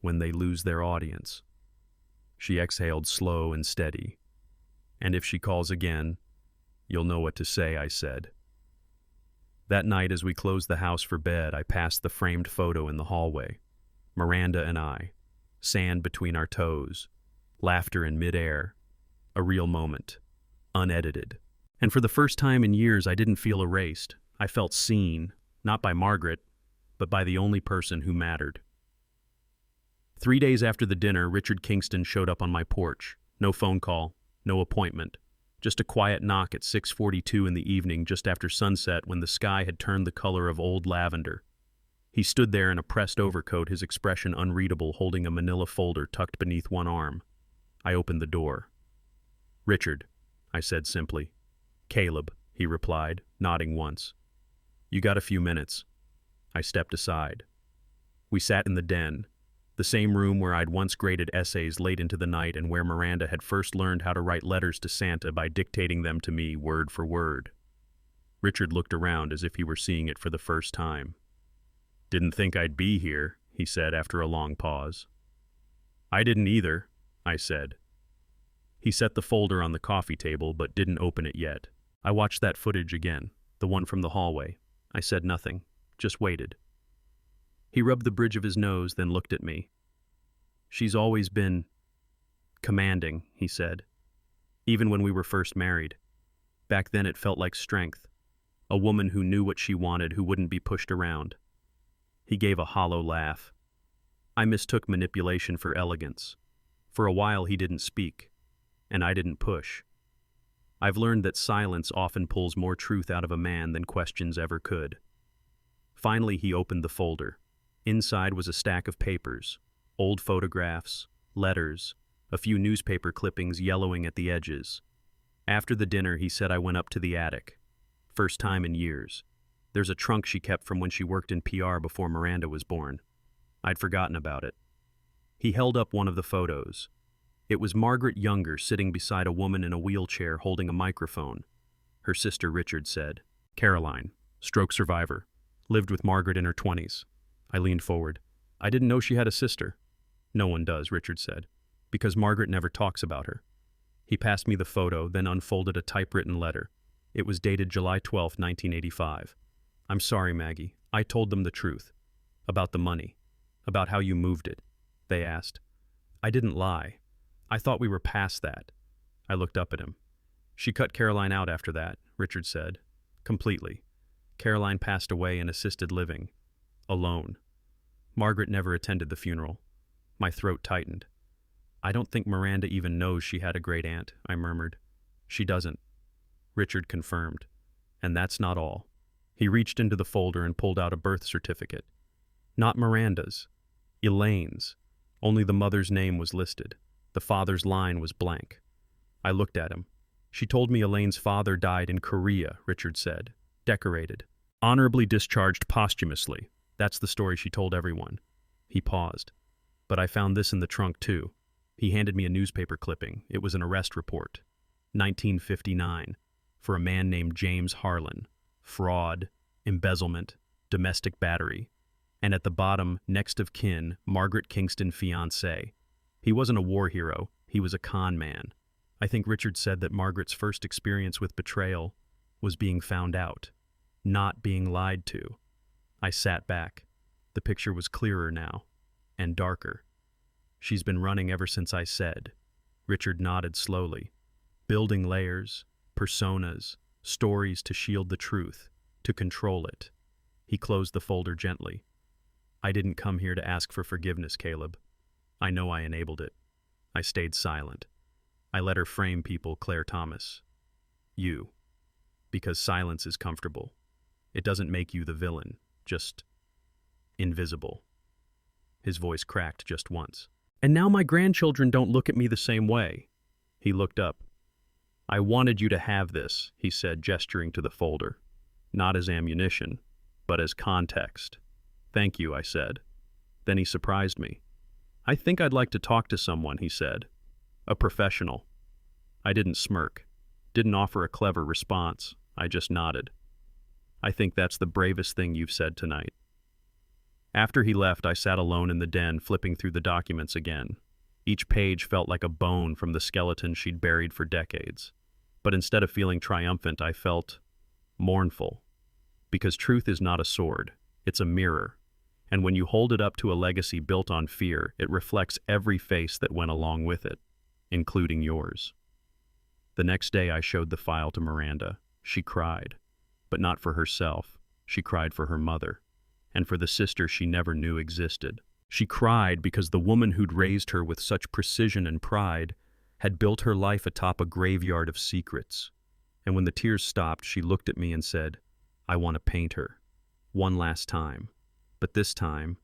A: when they lose their audience. She exhaled slow and steady. "And if she calls again, you'll know what to say," I said. That night, as we closed the house for bed, I passed the framed photo in the hallway. Miranda and I, sand between our toes, laughter in midair, a real moment, unedited. And for the first time in years, I didn't feel erased. I felt seen, not by Margaret, but by the only person who mattered. 3 days after the dinner, Richard Kingston showed up on my porch. No phone call, no appointment. Just a quiet knock at 6:42 in the evening, just after sunset, when the sky had turned the color of old lavender. He stood there in a pressed overcoat, his expression unreadable, holding a manila folder tucked beneath one arm. I opened the door. "Richard," I said simply. "Caleb," he replied, nodding once. "You got a few minutes?" I stepped aside. We sat in the den, the same room where I'd once graded essays late into the night and where Miranda had first learned how to write letters to Santa by dictating them to me word for word. Richard looked around as if he were seeing it for the first time. "Didn't think I'd be here," he said after a long pause. "I didn't either," I said. He set the folder on the coffee table but didn't open it yet. I watched that footage again, the one from the hallway. I said nothing, just waited. He rubbed the bridge of his nose, then looked at me. "She's always been commanding," he said. "Even when we were first married. Back then it felt like strength. A woman who knew what she wanted, who wouldn't be pushed around." He gave a hollow laugh. I mistook manipulation for elegance. For a while he didn't speak, and I didn't push. I've learned that silence often pulls more truth out of a man than questions ever could. Finally he opened the folder. Inside was a stack of papers, old photographs, letters, a few newspaper clippings yellowing at the edges. After the dinner, he said I went up to the attic. First time in years. There's a trunk she kept from when she worked in PR before Miranda was born. I'd forgotten about it. He held up one of the photos. It was Margaret Younger sitting beside a woman in a wheelchair holding a microphone. Her sister, Richard said. Caroline, stroke survivor, lived with Margaret in her 20s. I leaned forward. "I didn't know she had a sister." "No one does," Richard said, "because Margaret never talks about her." He passed me the photo, then unfolded a typewritten letter. It was dated July 12, 1985. "I'm sorry, Maggie. I told them the truth. About the money. About how you moved it," they asked. "I didn't lie. I thought we were past that." I looked up at him. "She cut Caroline out after that," Richard said. "Completely. Caroline passed away in assisted living. Alone. Margaret never attended the funeral." My throat tightened. "I don't think Miranda even knows she had a great-aunt," I murmured. "She doesn't," Richard confirmed. "And that's not all." He reached into the folder and pulled out a birth certificate. Not Miranda's. Elaine's. Only the mother's name was listed. The father's line was blank. I looked at him. "She told me Elaine's father died in Korea," Richard said. "Decorated. Honorably discharged posthumously. That's the story she told everyone." He paused. "But I found this in the trunk, too." He handed me a newspaper clipping. It was an arrest report. 1959. For a man named James Harlan. Fraud, embezzlement, domestic battery. And at the bottom, next of kin, Margaret Kingston fiancé. He wasn't a war hero. He was a con man. I think Richard said that Margaret's first experience with betrayal was being found out, not being lied to. I sat back. The picture was clearer now, and darker. "She's been running ever since I said." Richard nodded slowly. "Building layers, personas, stories to shield the truth, to control it. He closed the folder gently. I didn't come here to ask for forgiveness, Caleb. I know I enabled it. I stayed silent. I let her frame people, Claire Thomas. You. Because silence is comfortable. It doesn't make you the villain, just invisible. His voice cracked just once. And now my grandchildren don't look at me the same way. He looked up. I wanted you to have this, he said, gesturing to the folder. Not as ammunition, but as context. Thank you, I said. Then he surprised me. I think I'd like to talk to someone, he said. A professional. I didn't smirk, didn't offer a clever response. I just nodded. I think that's the bravest thing you've said tonight. After he left, I sat alone in the den, flipping through the documents again. Each page felt like a bone from the skeleton she'd buried for decades. But instead of feeling triumphant, I felt mournful. Because truth is not a sword, it's a mirror. And when you hold it up to a legacy built on fear, it reflects every face that went along with it, including yours. The next day, I showed the file to Miranda. She cried. But not for herself. She cried for her mother, and for the sister she never knew existed. She cried because the woman who'd raised her with such precision and pride had built her life atop a graveyard of secrets. And when the tears stopped, she looked at me and said, I want to paint her. One last time. But this time,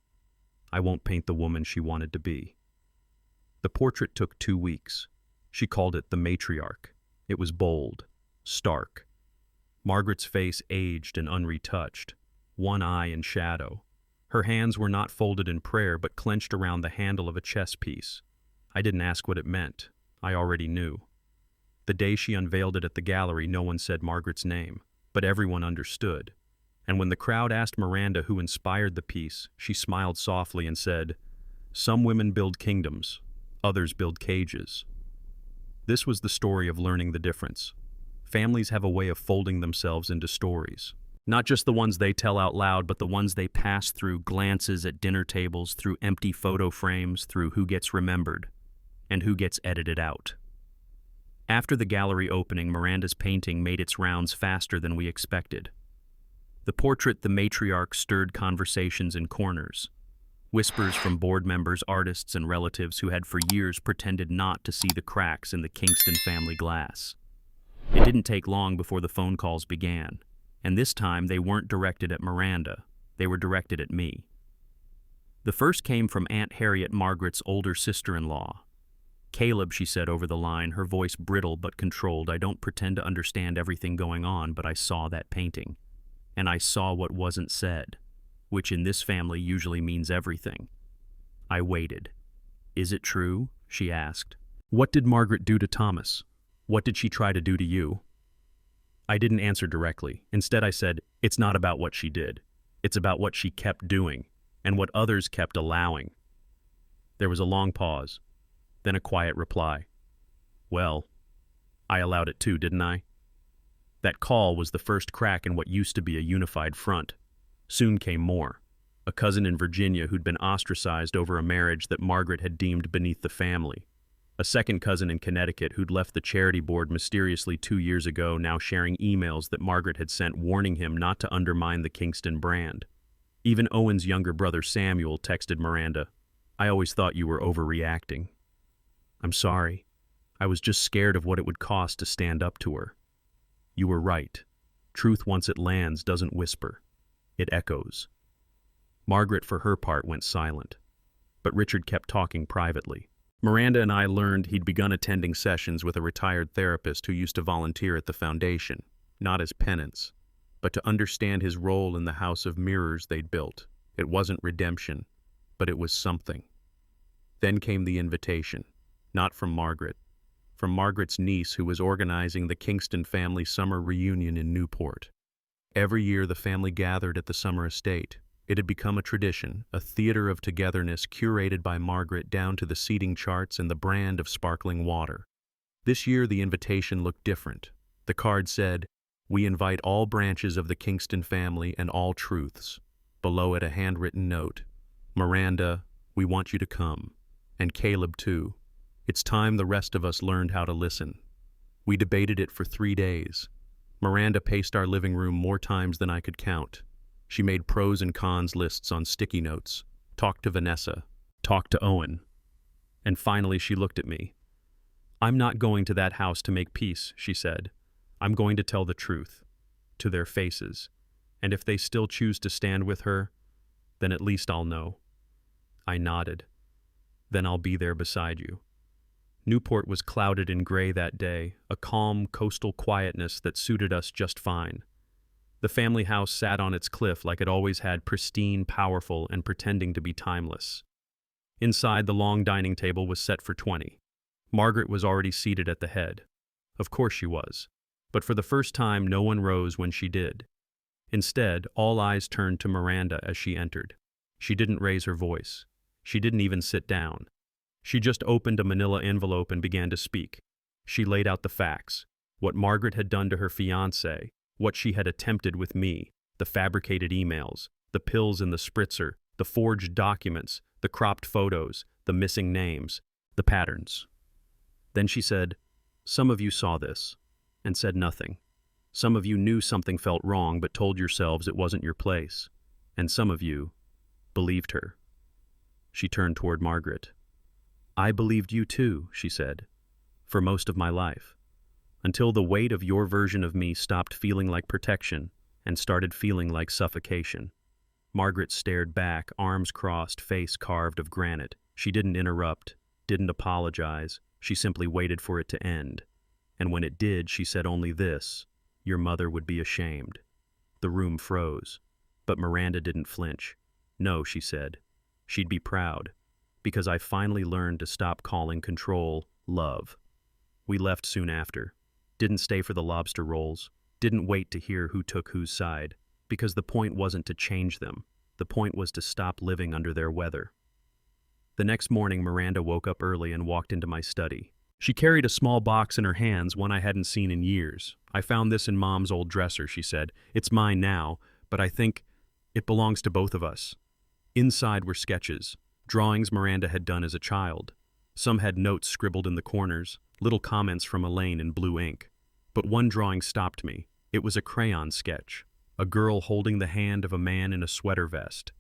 A: I won't paint the woman she wanted to be. The portrait took 2 weeks. She called it the matriarch. It was bold, stark. Margaret's face aged and unretouched, one eye in shadow. Her hands were not folded in prayer, but clenched around the handle of a chess piece. I didn't ask what it meant. I already knew. The day she unveiled it at the gallery, no one said Margaret's name, but everyone understood. And when the crowd asked Miranda who inspired the piece, she smiled softly and said, Some women build kingdoms, others build cages. This was the story of learning the difference. Families have a way of folding themselves into stories. Not just the ones they tell out loud, but the ones they pass through glances at dinner tables, through empty photo frames, through who gets remembered and who gets edited out. After the gallery opening, Miranda's painting made its rounds faster than we expected. The portrait, the matriarch, stirred conversations in corners. Whispers from board members, artists, and relatives who had for years pretended not to see the cracks in the Kingston family glass. It didn't take long before the phone calls began, and this time they weren't directed at Miranda, they were directed at me. The first came from Aunt Harriet, Margaret's older sister-in-law. Caleb, she said over the line, her voice brittle but controlled, I don't pretend to understand everything going on, but I saw that painting. And I saw what wasn't said, which in this family usually means everything. I waited. Is it true? She asked. What did Margaret do to Thomas? What did she try to do to you? I didn't answer directly. Instead, I said, it's not about what she did. It's about what she kept doing, and what others kept allowing. There was a long pause, then a quiet reply. Well, I allowed it too, didn't I? That call was the first crack in what used to be a unified front. Soon came more. A cousin in Virginia who'd been ostracized over a marriage that Margaret had deemed beneath the family. A second cousin in Connecticut who'd left the charity board mysteriously 2 years ago, now sharing emails that Margaret had sent warning him not to undermine the Kingston brand. Even Owen's younger brother Samuel texted Miranda, I always thought you were overreacting. I'm sorry. I was just scared of what it would cost to stand up to her. You were right. Truth, once it lands, doesn't whisper. It echoes. Margaret, for her part, went silent. But Richard kept talking privately. Miranda and I learned he'd begun attending sessions with a retired therapist who used to volunteer at the foundation, not as penance, but to understand his role in the house of mirrors they'd built. It wasn't redemption, but it was something. Then came the invitation, not from Margaret's niece who was organizing the Kingston family summer reunion in Newport. Every year the family gathered at the summer estate. It had become a tradition, a theater of togetherness curated by Margaret down to the seating charts and the brand of sparkling water. This year the invitation looked different. The card said, We invite all branches of the Kingston family and all truths. Below it a handwritten note, Miranda, we want you to come. And Caleb too. It's time the rest of us learned how to listen. We debated it for 3 days. Miranda paced our living room more times than I could count. She made pros and cons lists on sticky notes, talked to Vanessa, talked to Owen. And finally she looked at me. "I'm not going to that house to make peace," she said. "I'm going to tell the truth, to their faces. And if they still choose to stand with her, then at least I'll know." I nodded. "Then I'll be there beside you." Newport was clouded and gray that day, a calm, coastal quietness that suited us just fine. The family house sat on its cliff like it always had, pristine, powerful, and pretending to be timeless. Inside, the long dining table was set for 20. Margaret was already seated at the head. Of course she was. But for the first time, no one rose when she did. Instead, all eyes turned to Miranda as she entered. She didn't raise her voice. She didn't even sit down. She just opened a manila envelope and began to speak. She laid out the facts, what Margaret had done to her fiancé, what she had attempted with me, the fabricated emails, the pills in the spritzer, the forged documents, the cropped photos, the missing names, the patterns. Then she said, "Some of you saw this, and said nothing. Some of you knew something felt wrong but told yourselves it wasn't your place. And some of you believed her." She turned toward Margaret. "I believed you too," she said, "for most of my life, until the weight of your version of me stopped feeling like protection and started feeling like suffocation." Margaret stared back, arms crossed, face carved of granite. She didn't interrupt, didn't apologize. She simply waited for it to end. And when it did, she said only this: "Your mother would be ashamed." The room froze, but Miranda didn't flinch. "No," she said. "She'd be proud, because I finally learned to stop calling control love." We left soon after. Didn't stay for the lobster rolls. Didn't wait to hear who took whose side, because the point wasn't to change them. The point was to stop living under their weather. The next morning, Miranda woke up early and walked into my study. She carried a small box in her hands, one I hadn't seen in years. "I found this in Mom's old dresser," she said. "It's mine now, but I think it belongs to both of us." Inside were sketches, drawings Miranda had done as a child. Some had notes scribbled in the corners, little comments from Elaine in blue ink. But one drawing stopped me. It was a crayon sketch. A girl holding the hand of a man in a sweater vest.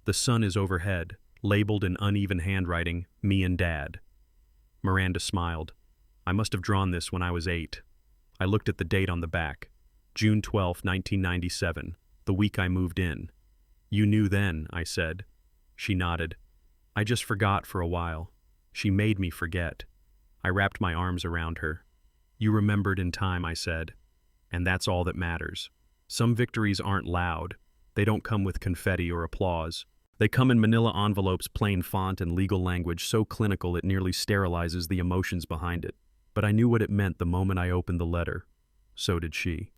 A: The sun is overhead, labeled in uneven handwriting, "Me and Dad." Miranda smiled. "I must have drawn this when I was 8. I looked at the date on the back. June 12, 1997, the week I moved in. "You knew then," I said. She nodded. "I just forgot for a while. She made me forget." I wrapped my arms around her. "You remembered in time," I said. "And that's all that matters. Some victories aren't loud. They don't come with confetti or applause. They come in manila envelopes, plain font, and legal language so clinical it nearly sterilizes the emotions behind it. But I knew what it meant the moment I opened the letter. So did she.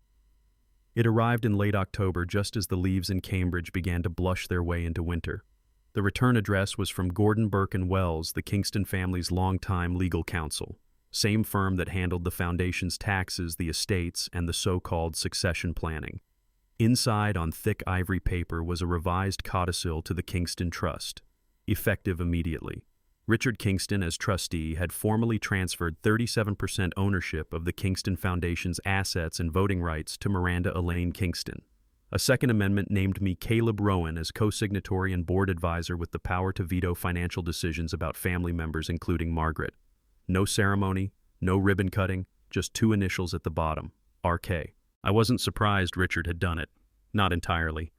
A: It arrived in late October, just as the leaves in Cambridge began to blush their way into winter. The return address was from Gordon Burke and Wells, the Kingston family's longtime legal counsel. Same firm that handled the foundation's taxes, the estates, and the so-called succession planning. Inside, on thick ivory paper, was a revised codicil to the Kingston Trust, effective immediately. Richard Kingston, as trustee, had formally transferred 37% ownership of the Kingston Foundation's assets and voting rights to Miranda Elaine Kingston. A second amendment named me Caleb Rowan as co-signatory and board advisor with the power to veto financial decisions about family members, including Margaret. No ceremony, no ribbon cutting, just 2 initials at the bottom, RK. I wasn't surprised Richard had done it. Not entirely.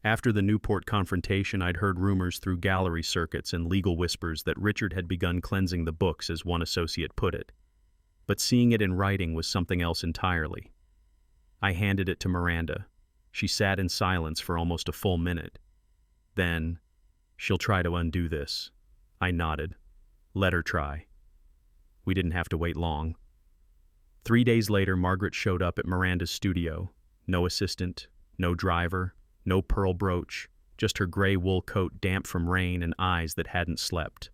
A: After the Newport confrontation, I'd heard rumors through gallery circuits and legal whispers that Richard had begun cleansing the books, as one associate put it. But seeing it in writing was something else entirely. I handed it to Miranda. She sat in silence for almost a full minute. Then, "She'll try to undo this." I nodded. "Let her try." We didn't have to wait long. 3 days later, Margaret showed up at Miranda's studio. No assistant, no driver, no pearl brooch, just her gray wool coat damp from rain and eyes that hadn't slept.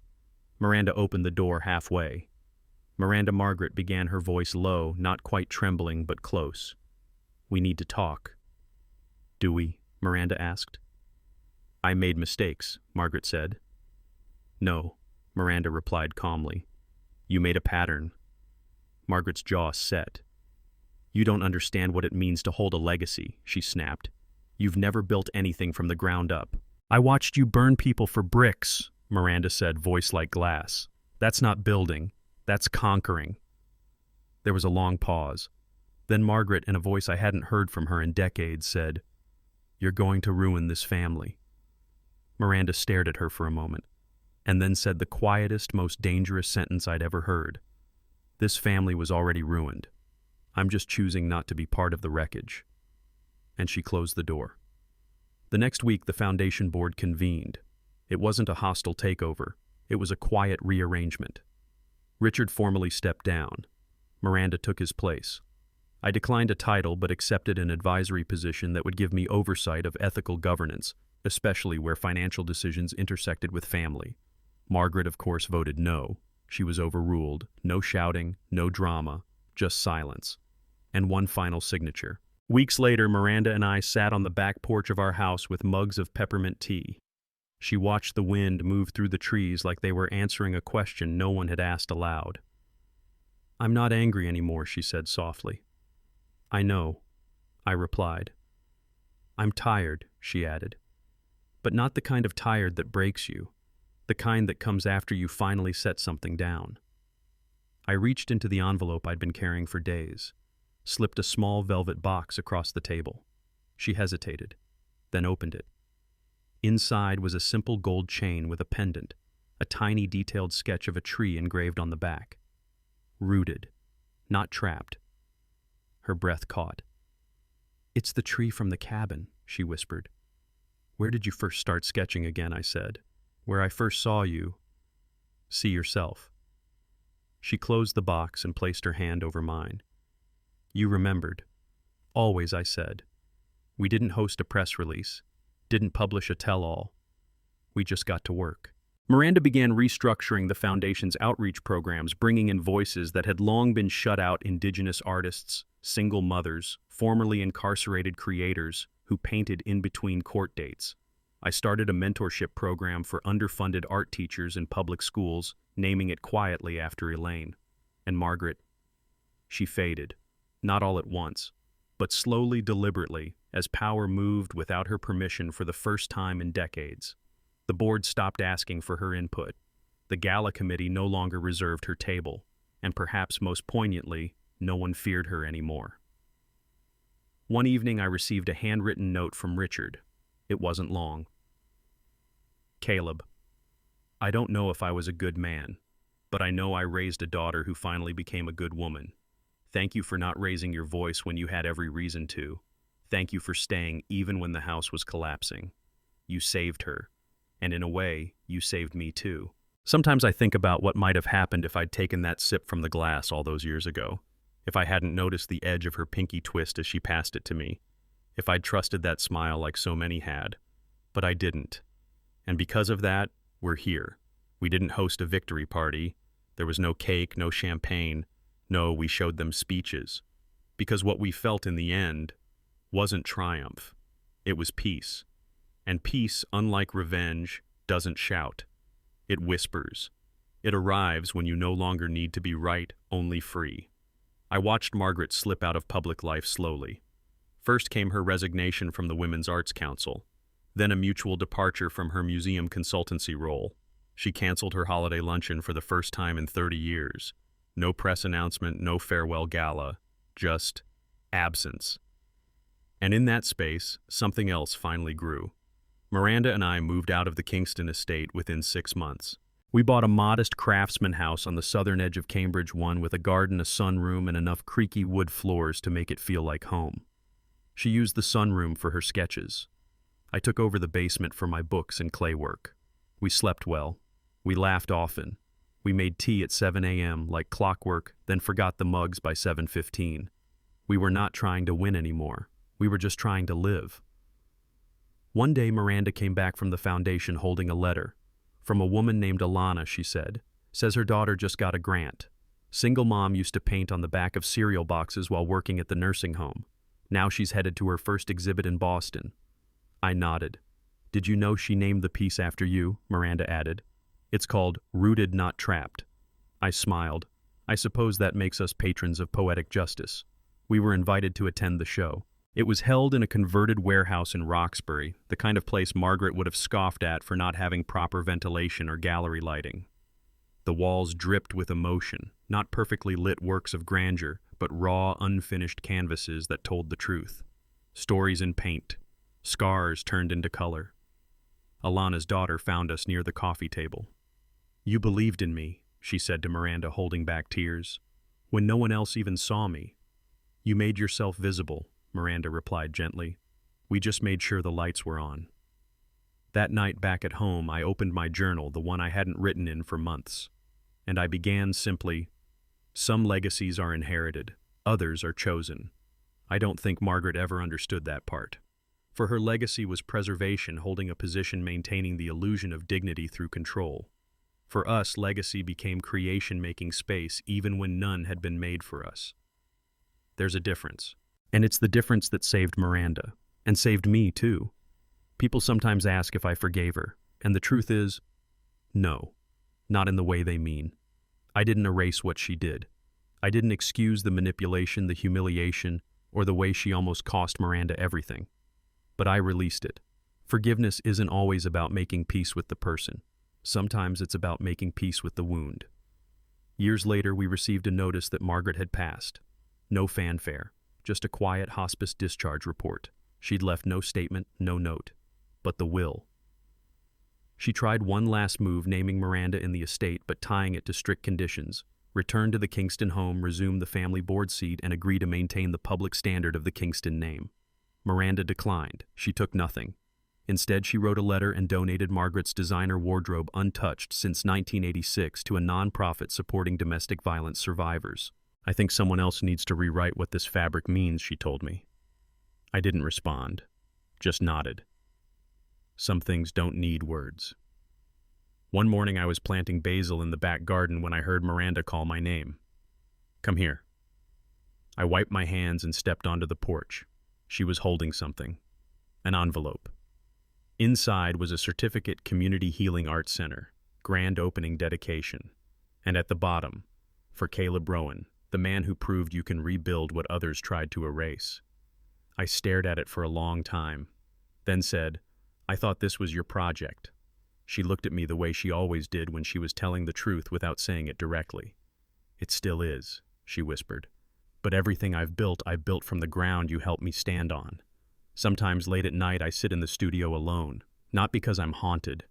A: Miranda opened the door halfway. Miranda Margaret began, her voice low, not quite trembling, but close. "We need to talk." "Do we?" Miranda asked. "I made mistakes," Margaret said. "No," Miranda replied calmly. "You made a pattern. Margaret's jaw set. "You don't understand what it means to hold a legacy," she snapped. "You've never built anything from the ground up." "I watched you burn people for bricks," Miranda said, voice like glass. "That's not building. That's conquering." There was a long pause. Then Margaret, in a voice I hadn't heard from her in decades, said, "You're going to ruin this family." Miranda stared at her for a moment, and then said the quietest, most dangerous sentence I'd ever heard. "This family was already ruined. I'm just choosing not to be part of the wreckage." And she closed the door. The next week, the foundation board convened. It wasn't a hostile takeover. It was a quiet rearrangement. Richard formally stepped down. Miranda took his place. I declined a title but accepted an advisory position that would give me oversight of ethical governance, especially where financial decisions intersected with family. Margaret, of course, voted no. She was overruled. No shouting, no drama, just silence. And one final signature. Weeks later, Miranda and I sat on the back porch of our house with mugs of peppermint tea. She watched the wind move through the trees like they were answering a question no one had asked aloud. "I'm not angry anymore," she said softly. "I know," I replied. "I'm tired," she added. "But not the kind of tired that breaks you, the kind that comes after you finally set something down." I reached into the envelope I'd been carrying for days, slipped a small velvet box across the table. She hesitated, then opened it. Inside was a simple gold chain with a pendant, a tiny detailed sketch of a tree engraved on the back. Rooted, not trapped. Her breath caught. "It's the tree from the cabin," she whispered. "Where did you first start sketching again?" I said. "Where I first saw you. See yourself." She closed the box and placed her hand over mine. "You remembered." "Always," I said. "We didn't host a press release, didn't publish a tell-all. We just got to work." Miranda began restructuring the Foundation's outreach programs, bringing in voices that had long been shut out: Indigenous artists, single mothers, formerly incarcerated creators who painted in between court dates. I started a mentorship program for underfunded art teachers in public schools, naming it quietly after Elaine. And Margaret, she faded, not all at once, but slowly, deliberately, as power moved without her permission for the first time in decades. The board stopped asking for her input. The gala committee no longer reserved her table, and perhaps most poignantly, no one feared her anymore. One evening I received a handwritten note from Richard. It wasn't long. "Caleb, I don't know if I was a good man, but I know I raised a daughter who finally became a good woman. Thank you for not raising your voice when you had every reason to. Thank you for staying even when the house was collapsing. You saved her. And in a way, you saved me too." Sometimes I think about what might have happened if I'd taken that sip from the glass all those years ago, if I hadn't noticed the edge of her pinky twist as she passed it to me, if I'd trusted that smile like so many had. But I didn't. And because of that, we're here. We didn't host a victory party. There was no cake, no champagne. No, we showed them speeches. Because what we felt in the end wasn't triumph. It was peace. And peace, unlike revenge, doesn't shout. It whispers. It arrives when you no longer need to be right, only free. I watched Margaret slip out of public life slowly. First came her resignation from the Women's Arts Council, then a mutual departure from her museum consultancy role. She canceled her holiday luncheon for the first time in 30 years. No press announcement, no farewell gala, just absence. And in that space, something else finally grew. Miranda and I moved out of the Kingston estate within 6 months. We bought a modest craftsman house on the southern edge of Cambridge, one with a garden, a sunroom, and enough creaky wood floors to make it feel like home. She used the sunroom for her sketches. I took over the basement for my books and clay work. We slept well. We laughed often. We made tea at 7 a.m. like clockwork, then forgot the mugs by 7:15. We were not trying to win anymore. We were just trying to live. One day, Miranda came back from the foundation holding a letter. From a woman named Alana, she said. Says her daughter just got a grant. Single mom, used to paint on the back of cereal boxes while working at the nursing home. Now she's headed to her first exhibit in Boston. I nodded. "Did you know she named the piece after you?" Miranda added. "It's called Rooted, Not Trapped." I smiled. I suppose that makes us patrons of poetic justice. We were invited to attend the show. It was held in a converted warehouse in Roxbury, the kind of place Margaret would have scoffed at for not having proper ventilation or gallery lighting. The walls dripped with emotion, not perfectly lit works of grandeur, but raw, unfinished canvases that told the truth. Stories in paint, scars turned into color. Alana's daughter found us near the coffee table. "You believed in me," she said to Miranda, holding back tears, "when no one else even saw me. You made yourself visible," Miranda replied gently. "We just made sure the lights were on." That night back at home, I opened my journal, the one I hadn't written in for months, and I began simply, "Some legacies are inherited, others are chosen." I don't think Margaret ever understood that part. For her legacy was preservation, holding a position maintaining the illusion of dignity through control. For us, legacy became creation, making space even when none had been made for us. There's a difference. And it's the difference that saved Miranda, and saved me too. People sometimes ask if I forgave her, and the truth is, no, not in the way they mean. I didn't erase what she did. I didn't excuse the manipulation, the humiliation, or the way she almost cost Miranda everything. But I released it. Forgiveness isn't always about making peace with the person. Sometimes it's about making peace with the wound. Years later, we received a notice that Margaret had passed. No fanfare. Just a quiet hospice discharge report. She'd left no statement, no note, but the will. She tried one last move, naming Miranda in the estate, but tying it to strict conditions. Return to the Kingston home, resume the family board seat, and agree to maintain the public standard of the Kingston name. Miranda declined. She took nothing. Instead, she wrote a letter and donated Margaret's designer wardrobe, untouched since 1986, to a nonprofit supporting domestic violence survivors. "I think someone else needs to rewrite what this fabric means," she told me. I didn't respond, just nodded. Some things don't need words. One morning I was planting basil in the back garden when I heard Miranda call my name. "Come here." I wiped my hands and stepped onto the porch. She was holding something. An envelope. Inside was a certificate, Community Healing Arts Center, grand opening dedication. And at the bottom, for Caleb Rowan, the man who proved you can rebuild what others tried to erase. I stared at it for a long time, then said, "I thought this was your project." She looked at me the way she always did when she was telling the truth without saying it directly. "It still is," she whispered. "But everything I built from the ground you helped me stand on. Sometimes late at night I sit in the studio alone, not because I'm haunted,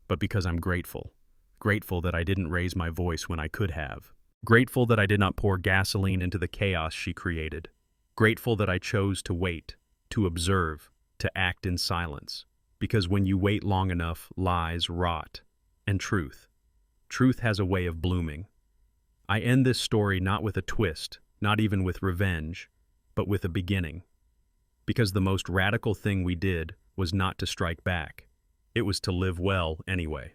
A: but because I'm grateful. Grateful that I didn't raise my voice when I could have. Grateful that I did not pour gasoline into the chaos she created. Grateful that I chose to wait, to observe, to act in silence. Because when you wait long enough, lies rot. And truth has a way of blooming. I end this story not with a twist, not even with revenge, but with a beginning. Because the most radical thing we did was not to strike back. It was to live well anyway.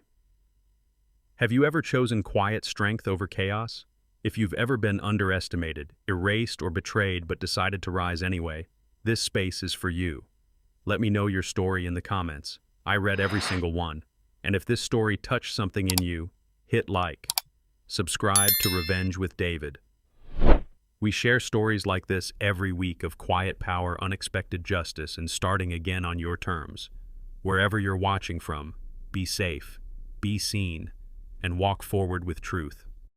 A: Have you ever chosen quiet strength over chaos? If you've ever been underestimated, erased, or betrayed but decided to rise anyway, this space is for you. Let me know your story in the comments. I read every single one. And if this story touched something in you, hit like. Subscribe to Revenge with David. We share stories like this every week of quiet power, unexpected justice, and starting again on your terms. Wherever you're watching from, be safe, be seen, and walk forward with truth.